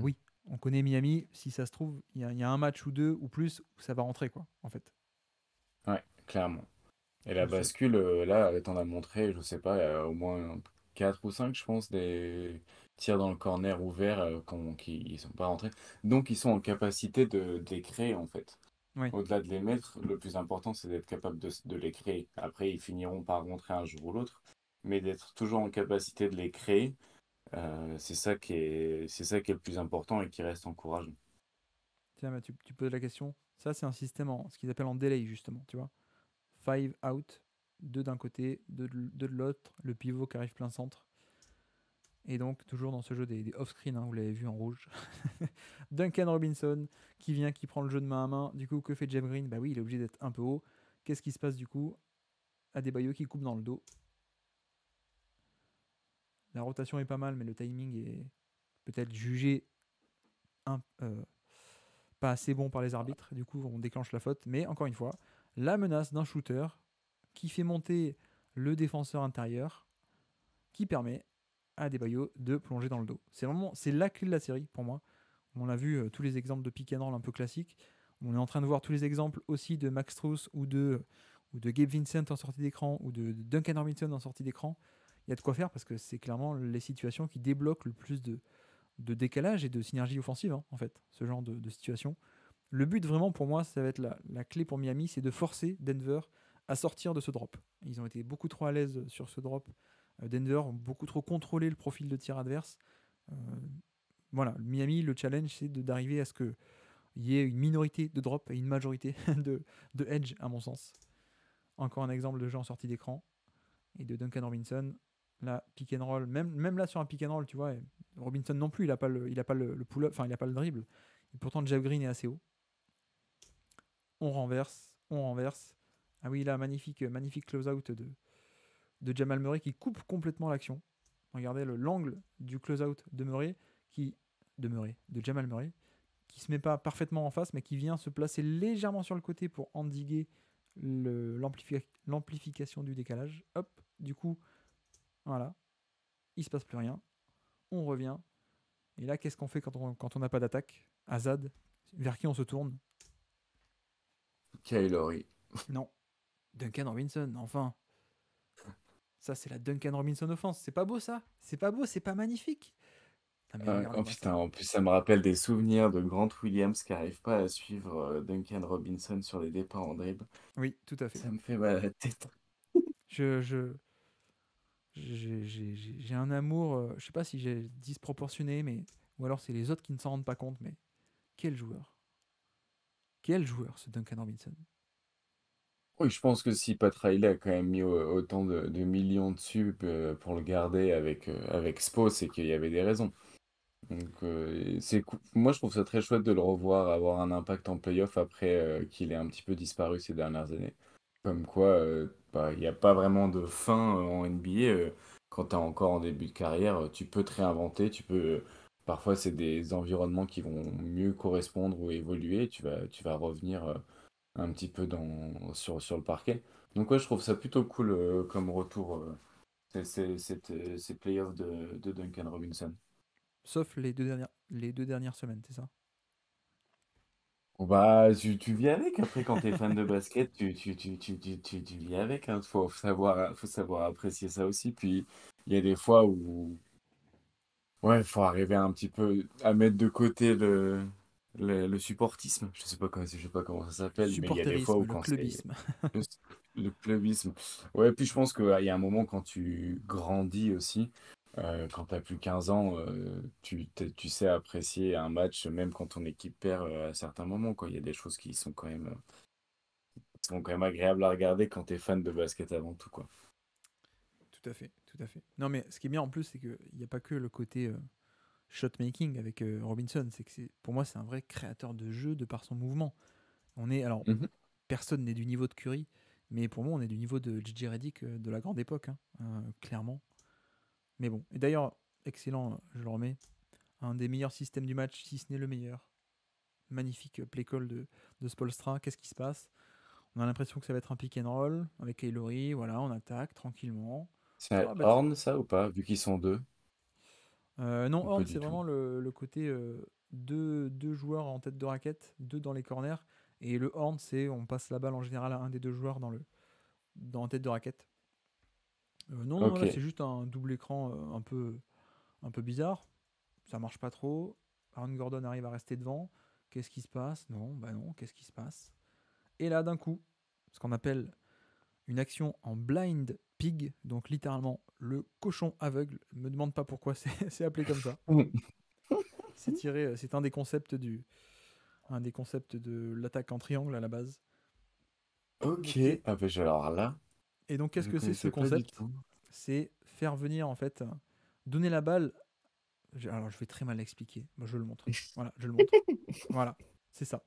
oui, on connaît Miami, si ça se trouve, il y a un match ou deux ou plus où ça va rentrer, quoi, en fait. Ouais, clairement. Et la Le seul. bascule, là, elle t'en a montré, je sais pas, il y a au moins 4 ou 5 je pense, des tirs dans le corner ouvert qui ne sont pas rentrés. Donc, ils sont en capacité de les créer, en fait. Oui, Au-delà de les mettre, le plus important, c'est d'être capable de les créer. Après, ils finiront par rentrer un jour ou l'autre, mais d'être toujours en capacité de les créer, c'est ça qui est le plus important et qui reste encourageant. tiens, bah, tu poses la question. Ça, c'est un système en ce qu'ils appellent en delay, justement, tu vois. 5 out, 2 d'un côté, 2 de l'autre, le pivot qui arrive plein centre. Et donc, toujours dans ce jeu des off-screen, hein, vous l'avez vu en rouge. Duncan Robinson qui vient, qui prend le jeu de main à main. Du coup, que fait Jeff Green? Bah oui, il est obligé d'être un peu haut. Qu'est-ce qui se passe du coup? Adebayo qui coupe dans le dos. La rotation est pas mal, mais le timing est peut-être jugé un, pas assez bon par les arbitres. Du coup, on déclenche la faute. Mais encore une fois, la menace d'un shooter qui fait monter le défenseur intérieur, qui permet à Adebayo de plonger dans le dos. C'est la clé de la série pour moi. On a vu tous les exemples de pick and roll un peu classiques. On est en train de voir tous les exemples aussi de Max Strus ou de Gabe Vincent en sortie d'écran ou de Duncan Robinson en sortie d'écran. Il y a de quoi faire parce que c'est clairement les situations qui débloquent le plus de décalage et de synergie offensive, hein, en fait, ce genre de situation. Le but vraiment pour moi, ça va être la clé pour Miami, c'est de forcer Denver à sortir de ce drop. Ils ont été beaucoup trop à l'aise sur ce drop. Denver ont beaucoup trop contrôlé le profil de tir adverse. Euh, voilà, Miami, le challenge, c'est d'arriver à ce qu'il y ait une minorité de drop et une majorité de edge, à mon sens. Encore un exemple de jeu en sortie d'écran et de Duncan Robinson. Là, pick and roll, même là sur un pick and roll, tu vois, Robinson non plus, il a pas le pull-up, enfin il a pas le dribble. Et pourtant, Jeff Green est assez haut. On renverse, on renverse. Ah oui, là, magnifique close-out de Jamal Murray qui coupe complètement l'action. Regardez l'angle du close-out de Jamal Murray, qui se met pas parfaitement en face, mais qui vient se placer légèrement sur le côté pour endiguer l'amplification du décalage. Hop, du coup, voilà, il se passe plus rien. On revient. Et là, qu'est-ce qu'on fait quand on n'a pas d'attaque? Azad, vers qui on se tourne? Kylori. Non, Duncan Robinson, enfin. Ça, c'est la Duncan Robinson offense. C'est pas beau, ça? C'est pas beau, c'est pas magnifique? Ah, mais Oh regarde-moi putain, ça. en plus ça me rappelle des souvenirs de Grant Williams qui n'arrive pas à suivre Duncan Robinson sur les départs en dribble. Oui, tout à fait. Ça me fait mal à la tête. Je, je, j'ai un amour, je sais pas si j'ai disproportionné, mais ou alors c'est les autres qui ne s'en rendent pas compte, mais quel joueur, quel joueur ce Duncan Robinson. Oui, je pense que si Pat Riley a quand même mis autant de millions dessus pour le garder avec Spo, c'est qu'il y avait des raisons. Donc moi je trouve ça très chouette de le revoir avoir un impact en playoff après qu'il ait un petit peu disparu ces dernières années. Comme quoi, bah, il n'y a pas vraiment de fin en NBA. Quand tu es encore en début de carrière, tu peux te réinventer, parfois c'est des environnements qui vont mieux correspondre ou évoluer, tu vas revenir un petit peu sur le parquet. Donc ouais, je trouve ça plutôt cool comme retour, ces playoffs de Duncan Robinson. Sauf les deux dernières semaines, c'est ça? Bon, bah, tu vis avec. Après, quand tu es fan de basket, tu vis avec. Hein. Faut savoir apprécier ça aussi. Puis, il y a des fois où, ouais, faut arriver un petit peu à mettre de côté le supportisme. Je sais pas comment ça Le s'appelle, mais il y a des fois supporterisme, où le quand c'est clubisme. le, le clubisme. Ouais, puis je pense qu'il y a un moment quand tu grandis aussi. Quand tu as plus 15 ans, tu sais apprécier un match même quand ton équipe perd à certains moments, quoi. Il y a des choses qui sont quand même agréables à regarder quand tu es fan de basket avant tout, quoi. Tout à fait, tout à fait. Non, mais ce qui est bien en plus, c'est qu'il n'y a pas que le côté shot making avec Robinson. C'est que pour moi, c'est un vrai créateur de jeu de par son mouvement. Alors, Mhm. personne n'est du niveau de Curry, mais pour moi, on est du niveau de J.J. Redick de la grande époque, hein, clairement. Mais bon, et d'ailleurs, excellent, je le remets, un des meilleurs systèmes du match, si ce n'est le meilleur. Magnifique play call de Spolstra. Qu'est-ce qui se passe? On a l'impression que ça va être un pick and roll avec Kylori. Voilà, on attaque tranquillement. C'est un Ah, bah, Horn, ça, ou pas, vu qu'ils sont deux? non, Ou pas Horn, c'est du tout? vraiment le côté deux joueurs en tête de raquette, deux dans les corners. Et le Horn, c'est on passe la balle en général à un des deux joueurs dans la tête de raquette. Non, non, Ok. là, c'est juste un double écran un peu bizarre. Ça marche pas trop. Aaron Gordon arrive à rester devant. Qu'est-ce qui se passe? Non, bah non, qu'est-ce qui se passe? Et là, d'un coup, ce qu'on appelle une action en blind pig, donc littéralement le cochon aveugle. Me demande pas pourquoi c'est appelé comme ça. C'est un des concepts de l'attaque en triangle à la base. Ok. Ok. Ah, bah, alors là, Et donc, qu'est-ce je que c'est ce connaissais pas du concept? tout. C'est faire venir en fait, donner la balle. Alors, je vais très mal l'expliquer. Moi, je le montre. Voilà, je le montre. Voilà, c'est ça.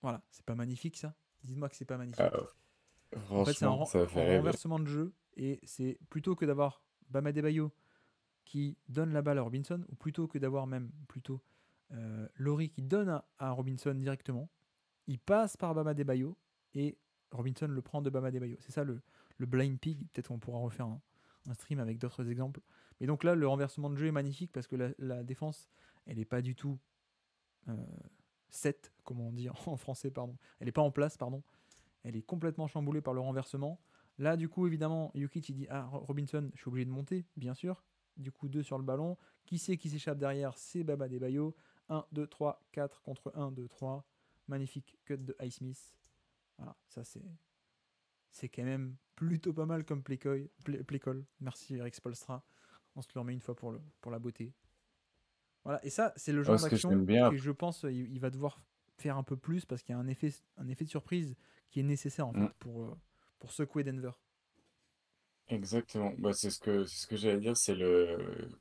Voilà, c'est pas magnifique ça? Dites-moi que c'est pas Ah, magnifique. En fait, c'est un franchement, ça fait rêver. renversement de jeu et c'est plutôt que d'avoir Bama Debayo qui donne la balle à Robinson, ou plutôt que d'avoir même plutôt Laurie qui donne à Robinson directement, il passe par Bama Debayo et Robinson le prend de Bama Debayo. C'est ça le blind pig. Peut-être qu'on pourra refaire un stream avec d'autres exemples. Mais donc là, le renversement de jeu est magnifique parce que la défense, elle n'est pas du tout euh, set, comme on dit en français, pardon. Elle n'est pas en place, pardon. Elle est complètement chamboulée par le renversement. Là, du coup, évidemment, Jokic, il dit ah, Robinson, je suis obligé de monter, bien sûr. Du coup, 2 sur le ballon. Qui c'est qui s'échappe derrière? C'est Baba Debayo. 1, 2, 3, 4 contre 1, 2, 3. Magnifique cut de Highsmith. Voilà, ça c'est quand même plutôt pas mal comme play call. Merci Eric Spolstra. On se le remet une fois pour la beauté. Voilà, et ça, c'est le Oh, genre ce que d'action j'aime bien. que je pense il va devoir faire un peu plus parce qu'il y a un effet de surprise qui est nécessaire en Mm, fait pour secouer Denver. exactement. Bah, c'est ce que j'allais dire. C'est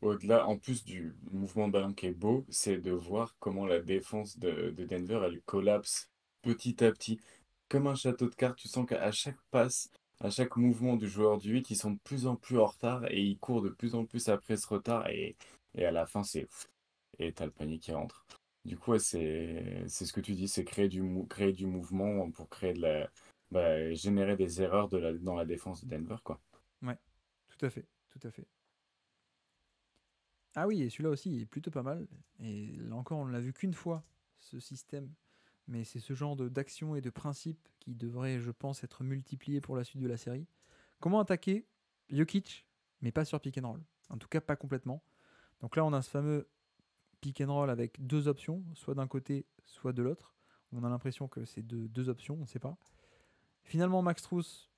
au-delà, en plus du mouvement de ballon qui est beau, c'est de voir comment la défense de Denver, elle collapse petit à petit. Comme un château de cartes, tu sens qu'à chaque passe, à chaque mouvement du joueur du 8, ils sont de plus en plus en retard et ils courent de plus en plus après ce retard. Et et à la fin, et t'as le panier qui rentre. Du coup, ouais, c'est ce que tu dis, c'est créer du mouvement pour créer générer des erreurs dans la défense de Denver, quoi. Ouais, tout à fait, tout à fait. Ah oui, et celui-là aussi il est plutôt pas mal. Et là encore, on ne l'a vu qu'une fois, ce système. Mais c'est ce genre d'action et de principe qui devrait, je pense, être multiplié pour la suite de la série. Comment attaquer Jokic, mais pas sur pick and roll. En tout cas, pas complètement. Donc là, on a ce fameux pick and roll avec deux options, soit d'un côté, soit de l'autre. On a l'impression que c'est deux options, on ne sait pas. Finalement, Max Strus,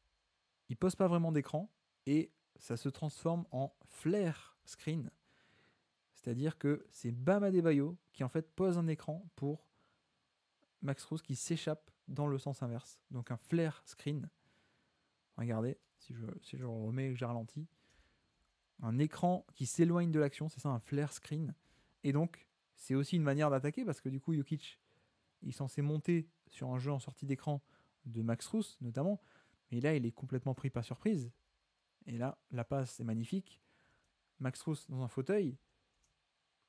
il pose pas vraiment d'écran et ça se transforme en flare screen. C'est-à-dire que c'est Bam Adebayo qui en fait pose un écran pour Max Strus qui s'échappe dans le sens inverse. Donc un flare screen. Regardez, si je remets et que j'ai ralenti. Un écran qui s'éloigne de l'action, c'est ça, un flare screen. Et donc, c'est aussi une manière d'attaquer parce que du coup, Jokic il est censé monter sur un jeu en sortie d'écran de Max Strus notamment. Mais là, il est complètement pris par surprise. Et là, la passe est magnifique. Max Strus dans un fauteuil.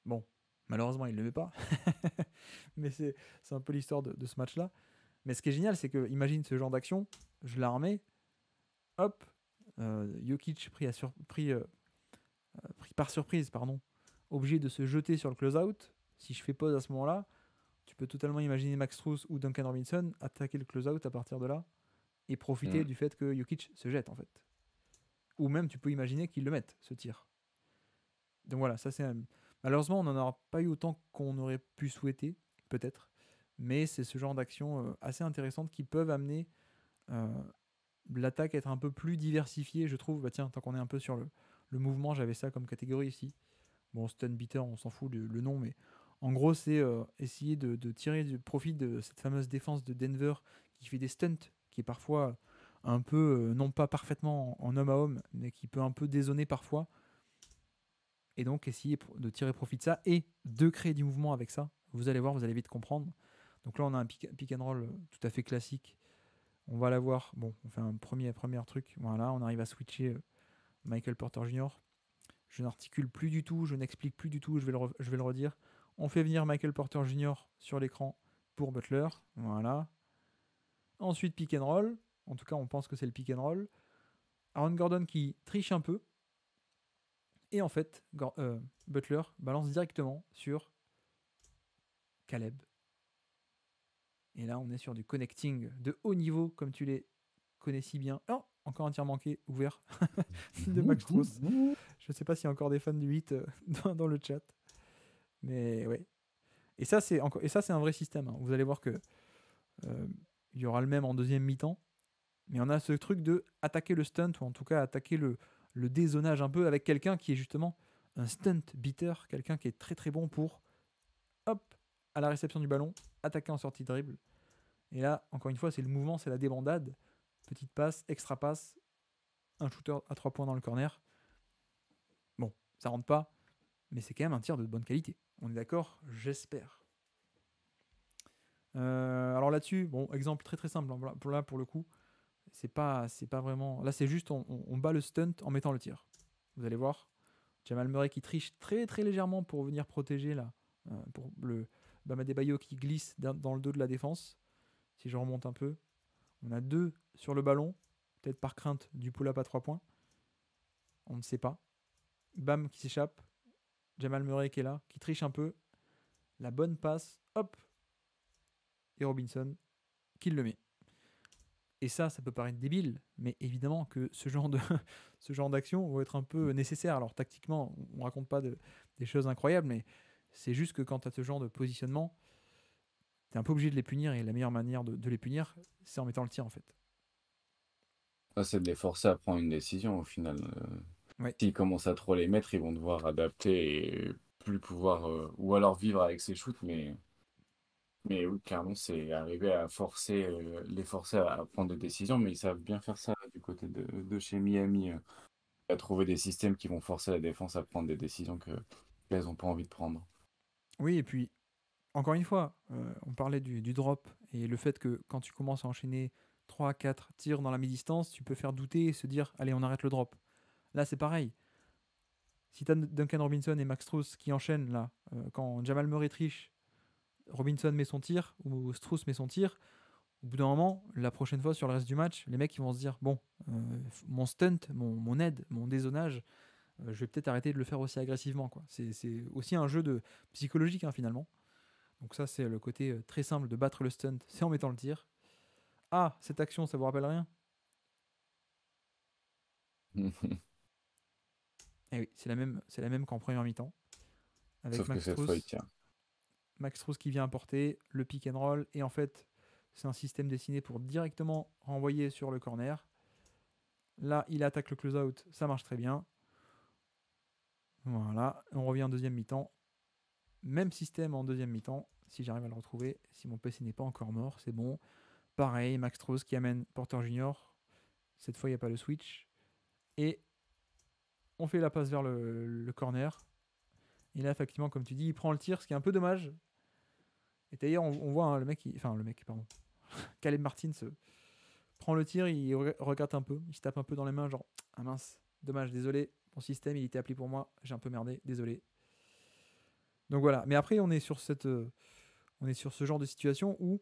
Bon, malheureusement, il ne le met pas. Mais c'est un peu l'histoire de ce match-là. Mais ce qui est génial, c'est que, imagine ce genre d'action, je la remets, hop, Jokic pris par surprise, pardon, obligé de se jeter sur le close-out. Si je fais pause à ce moment-là, tu peux totalement imaginer Max Strus ou Duncan Robinson attaquer le close-out à partir de là et profiter Mm. du fait que Jokic se jette en fait. Ou même tu peux imaginer qu'il le mette, ce tir. Donc voilà, ça c'est malheureusement on n'en aura pas eu autant qu'on aurait pu souhaiter, peut-être. Mais c'est ce genre d'actions assez intéressantes qui peuvent amener euh, l'attaque à être un peu plus diversifiée, je trouve. Bah tiens, tant qu'on est un peu sur le mouvement, j'avais ça comme catégorie ici. Bon, stun beater, on s'en fout le nom, mais en gros, c'est essayer de tirer du profit de cette fameuse défense de Denver qui fait des stunts, qui est parfois un peu, non pas parfaitement en homme à homme, mais qui peut un peu dézonner parfois. Et donc, essayer de tirer profit de ça et de créer du mouvement avec ça. Vous allez voir, vous allez vite comprendre. Donc là, on a un pick and roll tout à fait classique. On va l'avoir. Bon, on fait un premier truc. Voilà, on arrive à switcher Michael Porter Jr. Je n'articule plus du tout, je n'explique plus du tout, je vais le redire. On fait venir Michael Porter Jr. sur l'écran pour Butler. Voilà. Ensuite, pick and roll. En tout cas, on pense que c'est le pick and roll. Aaron Gordon qui triche un peu. Et en fait, Butler balance directement sur Caleb. Et là, on est sur du connecting de haut niveau, comme tu les connais si bien. Oh, encore un tir manqué ouvert de Max Strus. Je ne sais pas s'il y a encore des fans du 8 dans le chat. Mais ouais. Et ça, c'est un vrai système. Hein. Vous allez voir que il y aura le même en deuxième mi-temps. Mais on a ce truc de attaquer le stunt, ou en tout cas attaquer le dézonage un peu avec quelqu'un qui est justement un stunt beater, quelqu'un qui est très très bon pour, hop, à la réception du ballon, attaquer en sortie de dribble. Et là, encore une fois, c'est le mouvement, c'est la débandade. Petite passe, extra passe, un shooter à 3 points dans le corner. Bon, ça rentre pas, mais c'est quand même un tir de bonne qualité. On est d'accord? J'espère. Alors là-dessus, bon, exemple très très simple. Pour le coup, c'est pas vraiment. Là, c'est juste on bat le stunt en mettant le tir. Vous allez voir. Jamal Murray qui triche très très légèrement pour venir protéger là, pour le Bam Adebayo qui glisse dans le dos de la défense. Si je remonte un peu, on a 2 sur le ballon, peut-être par crainte du pull-up à 3 points. On ne sait pas. Bam qui s'échappe. Jamal Murray qui est là, qui triche un peu. La bonne passe, hop. Et Robinson qui le met. Et ça peut paraître débile, mais évidemment que ce genre d'action va être un peu nécessaire. Alors tactiquement, on raconte pas des choses incroyables, mais c'est juste que quand tu as ce genre de positionnement, tu es un peu obligé de les punir, et la meilleure manière de les punir, c'est en mettant le tir en fait. Ah, c'est de les forcer à prendre une décision au final. Ouais. S'ils commencent à trop les mettre, ils vont devoir adapter et plus pouvoir, ou alors vivre avec ces shoots, mais oui, clairement, c'est arriver à les forcer à prendre des décisions, mais ils savent bien faire ça du côté de chez Miami, à trouver des systèmes qui vont forcer la défense à prendre des décisions qu'elles n'ont pas envie de prendre. Oui, et puis, encore une fois, on parlait du drop, et le fait que quand tu commences à enchaîner 3 4 tirs dans la mi-distance, tu peux faire douter et se dire, allez, on arrête le drop. Là, c'est pareil. Si tu as Duncan Robinson et Max Strus qui enchaînent là, quand Jamal Murray triche, Robinson met son tir ou Strus met son tir, au bout d'un moment, la prochaine fois sur le reste du match, les mecs ils vont se dire bon, mon stunt, mon aide, mon dézonage, je vais peut-être arrêter de le faire aussi agressivement, quoi. C'est aussi un jeu de psychologique, hein, finalement. Donc ça, c'est le côté très simple de battre le stunt, c'est en mettant le tir. Ah, cette action, ça vous rappelle rien? Eh oui, c'est la même qu'en première mi-temps, avec Sauf que cette fois, il tient. Max Strus qui vient apporter le pick and roll, et en fait, c'est un système dessiné pour directement renvoyer sur le corner. Là, il attaque le close-out, ça marche très bien. Voilà, on revient en deuxième mi-temps. Même système en deuxième mi-temps, si j'arrive à le retrouver, si mon PC n'est pas encore mort, c'est bon. Pareil, Max Strus qui amène Porter Junior. Cette fois, il n'y a pas le switch. Et on fait la passe vers le corner. Et là, effectivement, comme tu dis, il prend le tir, ce qui est un peu dommage. Et d'ailleurs, on voit hein, pardon. Caleb Martin prend le tir, il regrette un peu, il se tape un peu dans les mains, genre, ah mince, dommage, désolé, mon système, il était appelé pour moi, j'ai un peu merdé, désolé. Donc voilà, mais après, on est sur ce genre de situation où,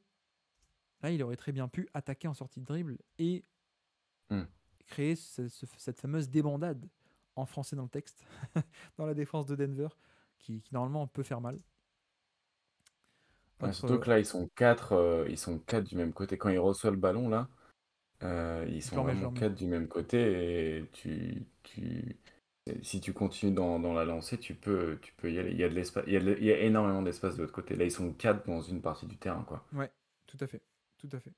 là, il aurait très bien pu attaquer en sortie de dribble et créer cette fameuse débandade, en français dans le texte, dans la défense de Denver, qui normalement peut faire mal. Surtout que là, ils sont quatre du même côté. Quand il reçoit le ballon, là, ils Je sont leur mets, je vraiment leur mets. quatre du même côté. Et si tu continues dans la lancée, tu peux y aller. Il y a de l'espace, il y a énormément d'espace de l'autre côté. Là, ils sont quatre dans une partie du terrain, quoi. Ouais, tout à fait, tout à fait.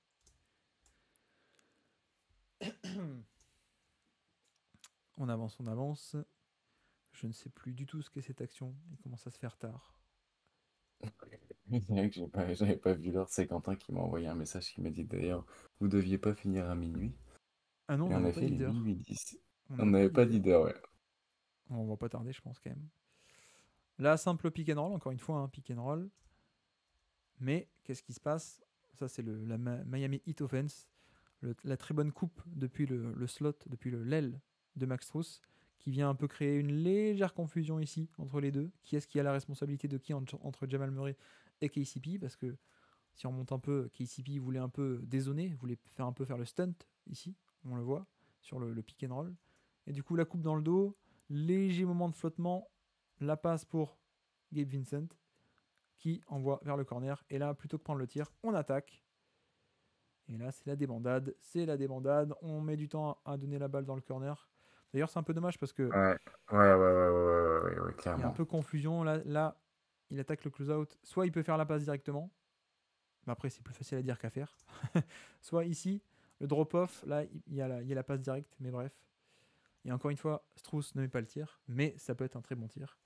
On avance, on avance. Je ne sais plus du tout ce qu'est cette action. Il commence à se faire tard. C'est vrai que j'avais pas vu l'heure. C'est Quentin qui m'a envoyé un message qui m'a dit d'ailleurs, vous deviez pas finir à minuit. Ah non, on Et en n'avait pas effet, dit il est d'heure. minuit 10. On On n'avait pas n'avait dit pas dit d'heure. d'heure, ouais. On va pas tarder, je pense, quand même. Là, simple pick and roll, encore une fois, un pick and roll. Mais qu'est-ce qui se passe? Ça, c'est la Miami Heat Offense. La très bonne coupe depuis le slot, depuis l'aile de Max Strus, qui vient un peu créer une légère confusion ici entre les deux. Qui est-ce qui a la responsabilité de qui entre Jamal Murray et KCP? Parce que si on monte un peu, KCP voulait un peu dézoner, voulait faire le stunt ici, on le voit, sur le pick and roll. Et du coup, la coupe dans le dos, léger moment de flottement, la passe pour Gabe Vincent, qui envoie vers le corner. Et là, plutôt que prendre le tir, on attaque. Et là, c'est la débandade. On met du temps à donner la balle dans le corner. D'ailleurs, c'est un peu dommage parce que Ouais, il y a un clairement. peu confusion. Là, il attaque le close-out. Soit il peut faire la passe directement. Mais après, c'est plus facile à dire qu'à faire. Soit ici, le drop-off. Là, il y a la passe directe. Mais bref. Et encore une fois, Strus ne met pas le tir. Mais ça peut être un très bon tir.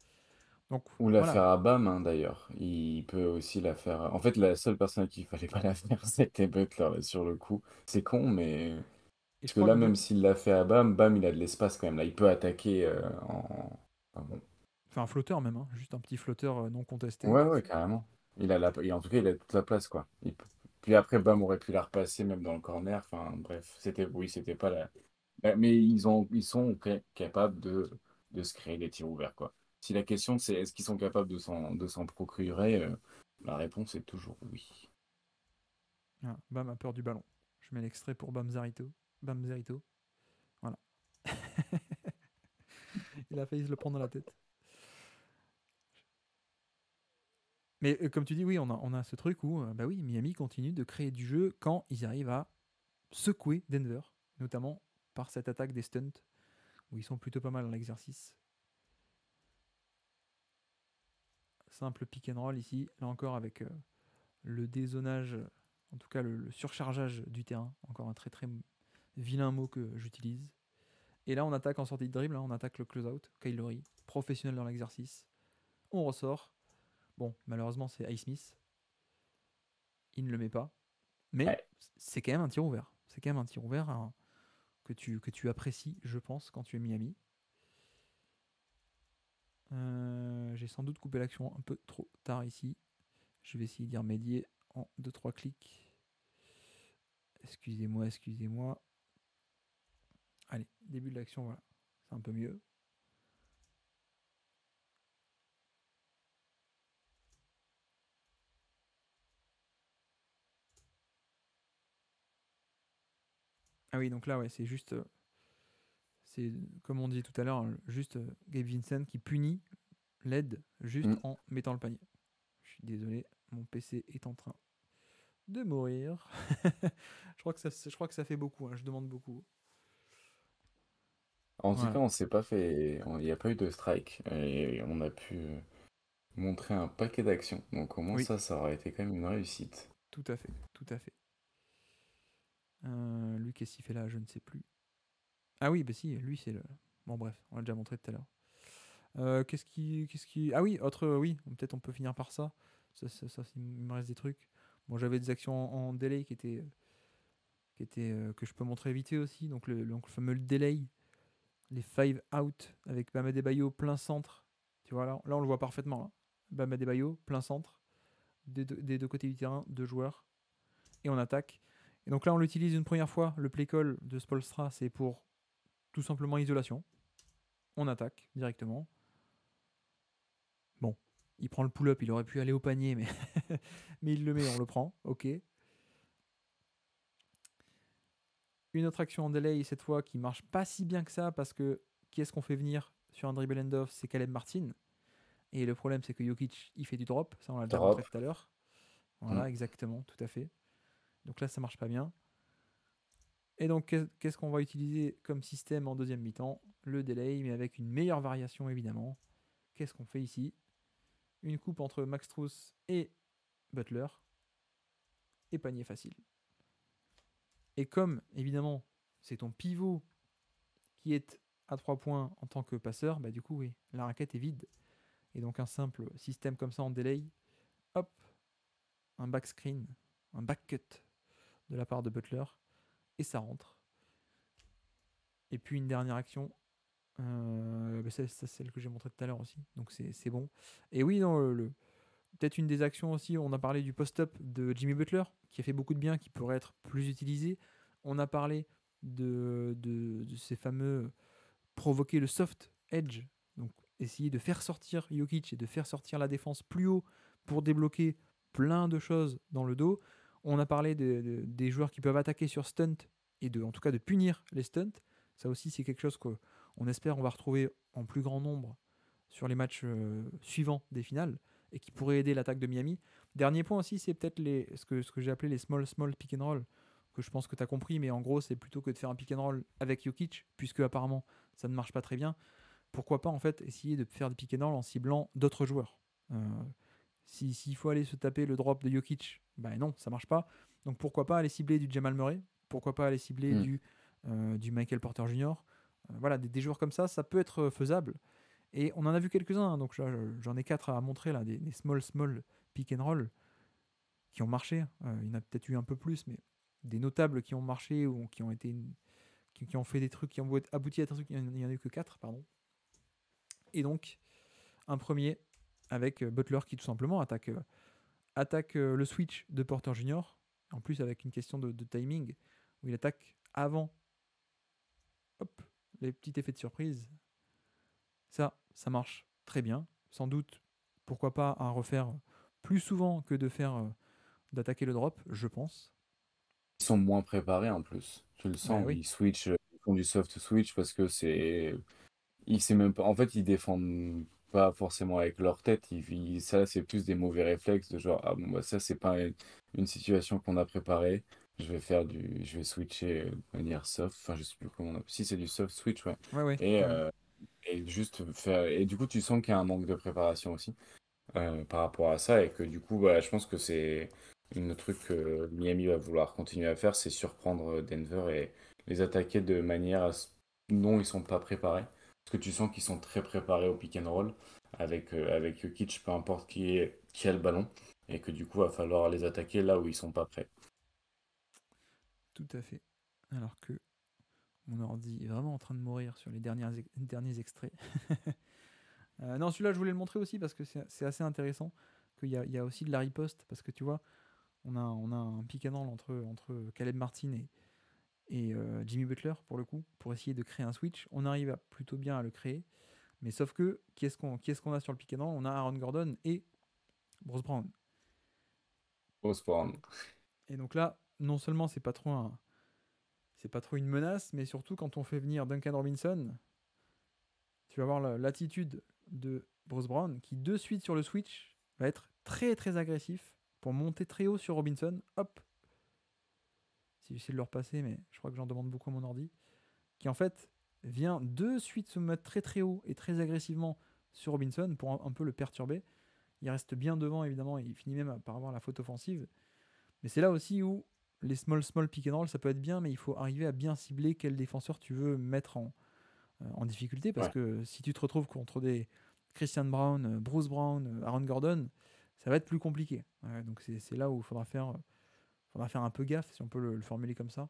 Donc Ou la voilà. faire à Bam, hein, d'ailleurs. Il peut aussi la faire. En fait, la seule personne à qui il fallait pas la faire, c'était Butler, là, sur le coup. C'est con, mais. Et je Parce que crois là, que même s'il l'a fait à Bam, Bam, il a de l'espace quand même. Là, il peut attaquer en. Enfin, bon. enfin, un flotteur même. Hein. Juste un petit flotteur non contesté. Ouais, carrément. En tout cas, il a toute la place, quoi. Puis après, Bam aurait pu la repasser même dans le corner. Enfin, bref, oui, c'était pas la. Mais ils sont capables de se créer des tirs ouverts, quoi. Si la question c'est est-ce qu'ils sont capables de s'en procurer, la réponse est toujours oui. Ah, Bam a peur du ballon. Je mets l'extrait pour Bam Zarito. Bam Zarito. Voilà. Il a failli se le prendre dans la tête. Mais comme tu dis, oui, on a ce truc où bah oui, Miami continue de créer du jeu quand ils arrivent à secouer Denver, notamment par cette attaque des stunts, où ils sont plutôt pas mal dans l'exercice. Simple pick and roll ici, là encore avec le dézonage, en tout cas le surchargeage du terrain, encore un très très vilain mot que j'utilise. Et là on attaque en sortie de dribble, hein, on attaque le close-out, Kyle Lowry, professionnel dans l'exercice. On ressort. Bon, malheureusement c'est Ice Smith. Il ne le met pas. Mais Ouais. c'est quand même un tir ouvert. C'est quand même un tir ouvert hein, que tu apprécies, je pense, quand tu es Miami. J'ai sans doute coupé l'action un peu trop tard ici. Je vais essayer d'y remédier en 2-3 clics. Excusez-moi. Allez, début de l'action, voilà. C'est un peu mieux. Ah oui, donc là, ouais, c'est juste. C'est comme on dit tout à l'heure, juste Gabe Vincent qui punit l'aide juste Mm. en mettant le panier. Je suis désolé, mon PC est en train de mourir. Je crois que ça fait beaucoup, hein, je demande beaucoup. En tout cas, Voilà, on s'est pas fait, il n'y a pas eu de strike et on a pu montrer un paquet d'actions. Donc au moins oui, ça aurait été quand même une réussite. tout à fait, tout à fait. Lui, qu'est-ce qu'il fait là? Je ne sais plus. Ah oui, bah si, lui, c'est le. Bon, bref, on l'a déjà montré tout à l'heure. Qu'est-ce qui. Ah oui, autre. Oui, peut-être on peut finir par ça. Il me reste des trucs. Bon, j'avais des actions en delay que je peux montrer vite fait aussi. Donc le fameux delay, les 5 out avec Bam Adebayo plein centre. Tu vois, là on le voit parfaitement. Là. Bam Adebayo plein centre, des deux côtés du terrain, deux joueurs. Et on attaque. Et donc là, on l'utilise une première fois. Le play call de Spolstra, c'est pour tout simplement isolation. On attaque directement. Bon, il prend le pull-up, il aurait pu aller au panier, mais, mais il le met, on le prend. Ok. Une autre action en delay, cette fois, qui marche pas si bien que ça, parce que qui est-ce qu'on fait venir sur un dribble end-off? C'est Caleb Martin. Et le problème, c'est que Jokic, il fait du drop. Ça, on l'a déjà montré Drop. tout à l'heure. Mm. Voilà, exactement, tout à fait. Donc là, ça marche pas bien. Et donc, qu'est-ce qu'on va utiliser comme système en deuxième mi-temps? Le delay, mais avec une meilleure variation, évidemment. Qu'est-ce qu'on fait ici? Une coupe entre Max Strus et Butler. Et panier facile. Et comme, évidemment, c'est ton pivot qui est à 3 points en tant que passeur, bah du coup, oui, la raquette est vide. Et donc, un simple système comme ça en delay, hop, un back screen, un back cut de la part de Butler, et ça rentre. Et puis, une dernière action, c'est celle que j'ai montrée tout à l'heure aussi, donc c'est bon. Et oui, non, peut-être une des actions aussi, on a parlé du post-up de Jimmy Butler, qui a fait beaucoup de bien, qui pourrait être plus utilisé. On a parlé de ces fameux provoquer le soft edge, donc essayer de faire sortir Jokic et de faire sortir la défense plus haut pour débloquer plein de choses dans le dos. On a parlé des joueurs qui peuvent attaquer sur stunt et en tout cas de punir les stunts. Ça aussi, c'est quelque chose qu'on espère on va retrouver en plus grand nombre sur les matchs suivants des finales et qui pourrait aider l'attaque de Miami. Dernier point aussi, c'est peut-être ce que j'ai appelé les small pick and roll, que je pense que tu as compris, mais en gros, c'est plutôt que de faire un pick and roll avec Jokic, puisque apparemment ça ne marche pas très bien. Pourquoi pas en fait essayer de faire des pick and roll en ciblant d'autres joueurs. S'il faut aller se taper le drop de Jokic, ben non, ça marche pas. Donc pourquoi pas aller cibler du Jamal Murray, pourquoi pas aller cibler Mm. du Michael Porter Jr. Voilà, des joueurs comme ça peut être faisable. Et on en a vu quelques-uns, hein, donc j'en ai 4 à montrer là, des small pick and roll qui ont marché. Il y en a peut-être eu un peu plus, mais des notables qui ont marché ou qui ont été qui ont fait des trucs qui ont abouti à des trucs, il n'y en a eu que 4, pardon. Et donc, un premier avec Butler qui tout simplement attaque le switch de Porter Junior, en plus avec une question de timing, où il attaque avant, hop, les petits effets de surprise. Ça marche très bien. Sans doute, pourquoi pas à refaire plus souvent que de faire d'attaquer le drop, je pense. Ils sont moins préparés en plus. Tu le Bah sens, oui, ils switch, ils font du soft switch parce que ils sait même pas. En fait, ils défendent pas forcément avec leur tête. Ça, c'est plus des mauvais réflexes de genre, ah bon, bah ça, c'est pas une situation qu'on a préparée. Je vais switcher de manière soft. Enfin, je sais plus comment on a. Si c'est du soft switch, ouais. ouais, ouais, Et, ouais. euh, et juste faire. Et du coup, tu sens qu'il y a un manque de préparation aussi par rapport à ça. Et que du coup, bah, je pense que c'est une truc que Miami va vouloir continuer à faire, c'est surprendre Denver et les attaquer de manière dont ils sont pas préparés. Parce que tu sens qu'ils sont très préparés au pick and roll avec Jokic, peu importe qui a le ballon. Et que du coup, va falloir les attaquer là où ils sont pas prêts. Tout à fait. Alors que mon ordi est vraiment en train de mourir sur les derniers extraits. Non, celui-là, je voulais le montrer aussi parce que c'est assez intéressant il y a aussi de la riposte parce que tu vois, on a un pick and roll entre Caleb Martin et Jimmy Butler pour le coup, pour essayer de créer un switch. On arrive plutôt bien à le créer, mais sauf que qui est-ce qu'on a sur le pick and roll? On a Aaron Gordon et Bruce Brown. Au spawn. Et donc là, non seulement c'est c'est pas trop une menace, mais surtout quand on fait venir Duncan Robinson, tu vas voir l'attitude de Bruce Brown qui de suite sur le switch va être très très agressif pour monter très haut sur Robinson. Hop, si j'essaie de le repasser, mais je crois que j'en demande beaucoup à mon ordi, qui en fait vient de suite se mettre très très haut et très agressivement sur Robinson pour un peu le perturber. Il reste bien devant évidemment, et il finit même par avoir la faute offensive. Mais c'est là aussi où les small pick and roll ça peut être bien, mais il faut arriver à bien cibler quel défenseur tu veux mettre en difficulté, parce Ouais, que si tu te retrouves contre des Christian Brown, Bruce Brown, Aaron Gordon, ça va être plus compliqué. Ouais, donc c'est là où il faudra faire un peu gaffe, si on peut le formuler comme ça.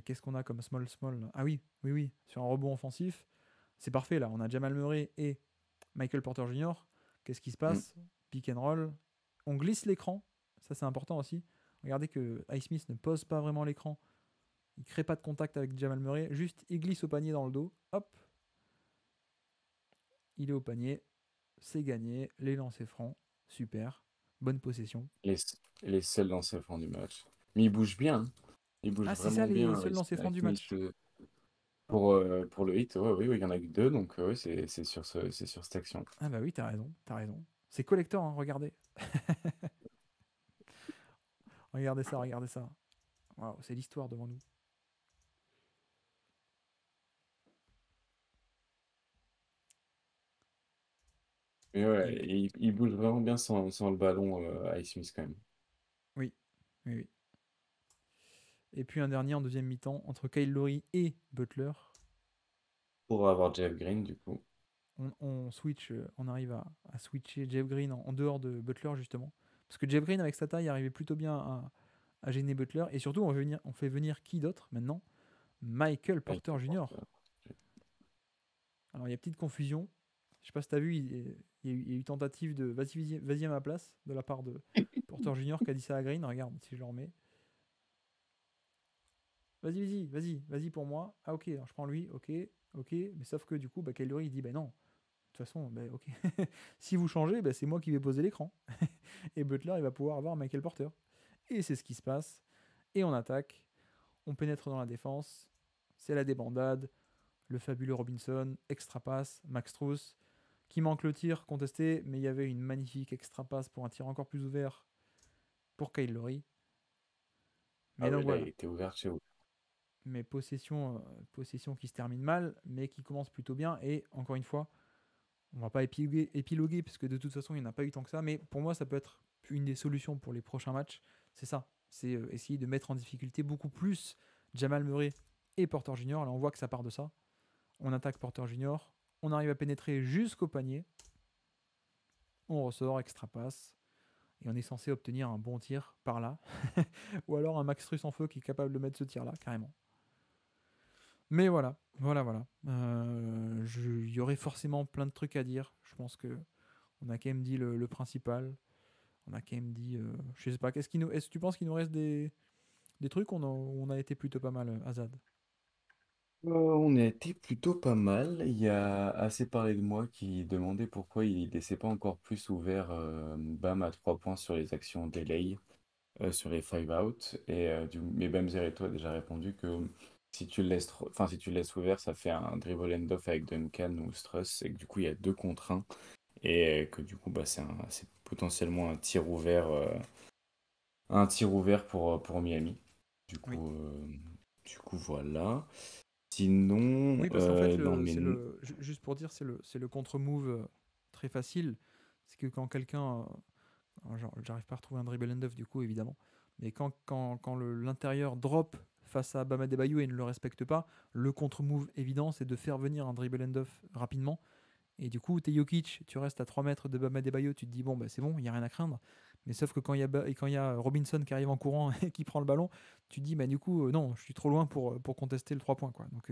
Qu'est-ce qu'on a comme small? Ah oui, oui, oui, sur un rebond offensif, c'est parfait là. On a Jamal Murray et Michael Porter Jr. Qu'est-ce qui se mm, passe? Pick and roll. On glisse l'écran, ça c'est important aussi. Regardez que Highsmith ne pose pas vraiment l'écran. Il crée pas de contact avec Jamal Murray, juste il glisse au panier dans le dos. Hop, il est au panier, c'est gagné. Les lancers francs, super. Bonne possession. les, les seuls lancers francs du match. Mais il bouge bien, hein. Il bouge Ah, c'est ça vraiment les bien, seuls lancers francs du Smith, match. pour le hit. Ouais, oui, oui, il y en a que deux, donc ouais, c'est sur cette action. Ah bah oui, t'as raison, t'as raison. C'est collector, hein, regardez. Regardez ça, regardez ça. Waouh, c'est l'histoire devant nous. Mais Et ouais, puis, il bouge vraiment bien sans le ballon, Ice Smith quand même. oui, oui, oui. Et puis un dernier en deuxième mi-temps entre Kyle Lowry et Butler. Pour avoir Jeff Green, du coup. On switch, on arrive à switcher Jeff Green en dehors de Butler justement. Parce que Jeff Green avec sa taille arrivait plutôt bien à gêner Butler. Et surtout on fait venir qui d'autre maintenant? Michael Porter Michael Jr. Porter. Alors il y a petite confusion. Je sais pas si t'as vu, il y a eu tentative de vas-y à ma place de la part de Porter Jr. qui a dit ça à Green. Regarde si je le remets. Vas-y pour moi. Ah ok, alors je prends lui, ok, ok. Mais sauf que du coup, bah, Kyle Lowry il dit bah non, de toute façon, bah, ok. Si vous changez, bah, c'est moi qui vais poser l'écran. Et Butler il va pouvoir avoir Michael Porter. Et c'est ce qui se passe. Et on attaque, on pénètre dans la défense. C'est la débandade. Le fabuleux Robinson, extra passe, Max Strus, qui manque le tir contesté, mais il y avait une magnifique extra passe pour un tir encore plus ouvert pour Kyle Lowry. Mais Ah donc oui, là, voilà, il était ouvert chez vous. mais possession qui se termine mal, mais qui commence plutôt bien. Et encore une fois, on va pas épiloguer puisque de toute façon il n'y en a pas eu tant que ça. Mais pour moi, ça peut être une des solutions pour les prochains matchs. C'est ça, c'est essayer de mettre en difficulté beaucoup plus Jamal Murray et Porter Junior. Là, on voit que ça part de ça. On attaque Porter Junior, on arrive à pénétrer jusqu'au panier, on ressort, extra passe, et on est censé obtenir un bon tir par là. Ou alors un Max Truss en feu qui est capable de mettre ce tir là, carrément. Mais voilà. Il y aurait forcément plein de trucs à dire. Je pense que on a quand même dit le principal. On a quand même dit, je sais pas, est-ce que tu penses qu'il nous reste des trucs on a été plutôt pas mal, Azad? On a été plutôt pas mal. Il y a assez parlé de moi qui demandait pourquoi il laissait pas encore plus ouvert Bam à 3 points sur les actions delay, sur les 5 out. Mais Bam Zereto a déjà répondu que si tu le laisses enfin, si tu le laisses ouvert, ça fait un dribble end-off avec Duncan ou Struss et que du coup il y a 2 contre 1 et que du coup bah, c'est potentiellement un tir ouvert pour Miami. Du Oui. coup, euh, du coup voilà. Sinon, Oui, parce qu'en fait, dans mes... juste pour dire, c'est le contre-move très facile. C'est que quand quelqu'un. J'arrive pas à retrouver un dribble end-off du coup, évidemment. Mais quand l'intérieur drop face à Bam Adebayo et ne le respecte pas, le contre-move évident, c'est de faire venir un dribble end-off rapidement. Et du coup, t'es Jokic, tu restes à 3 mètres de Bam Adebayo, tu te dis, bon, bah, c'est bon, il n'y a rien à craindre. Mais sauf que quand il y a Robinson qui arrive en courant et qui prend le ballon, tu te dis, bah, du coup, non, je suis trop loin pour contester le 3 points. Quoi. Donc,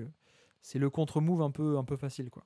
c'est le contre-move un peu facile. Quoi.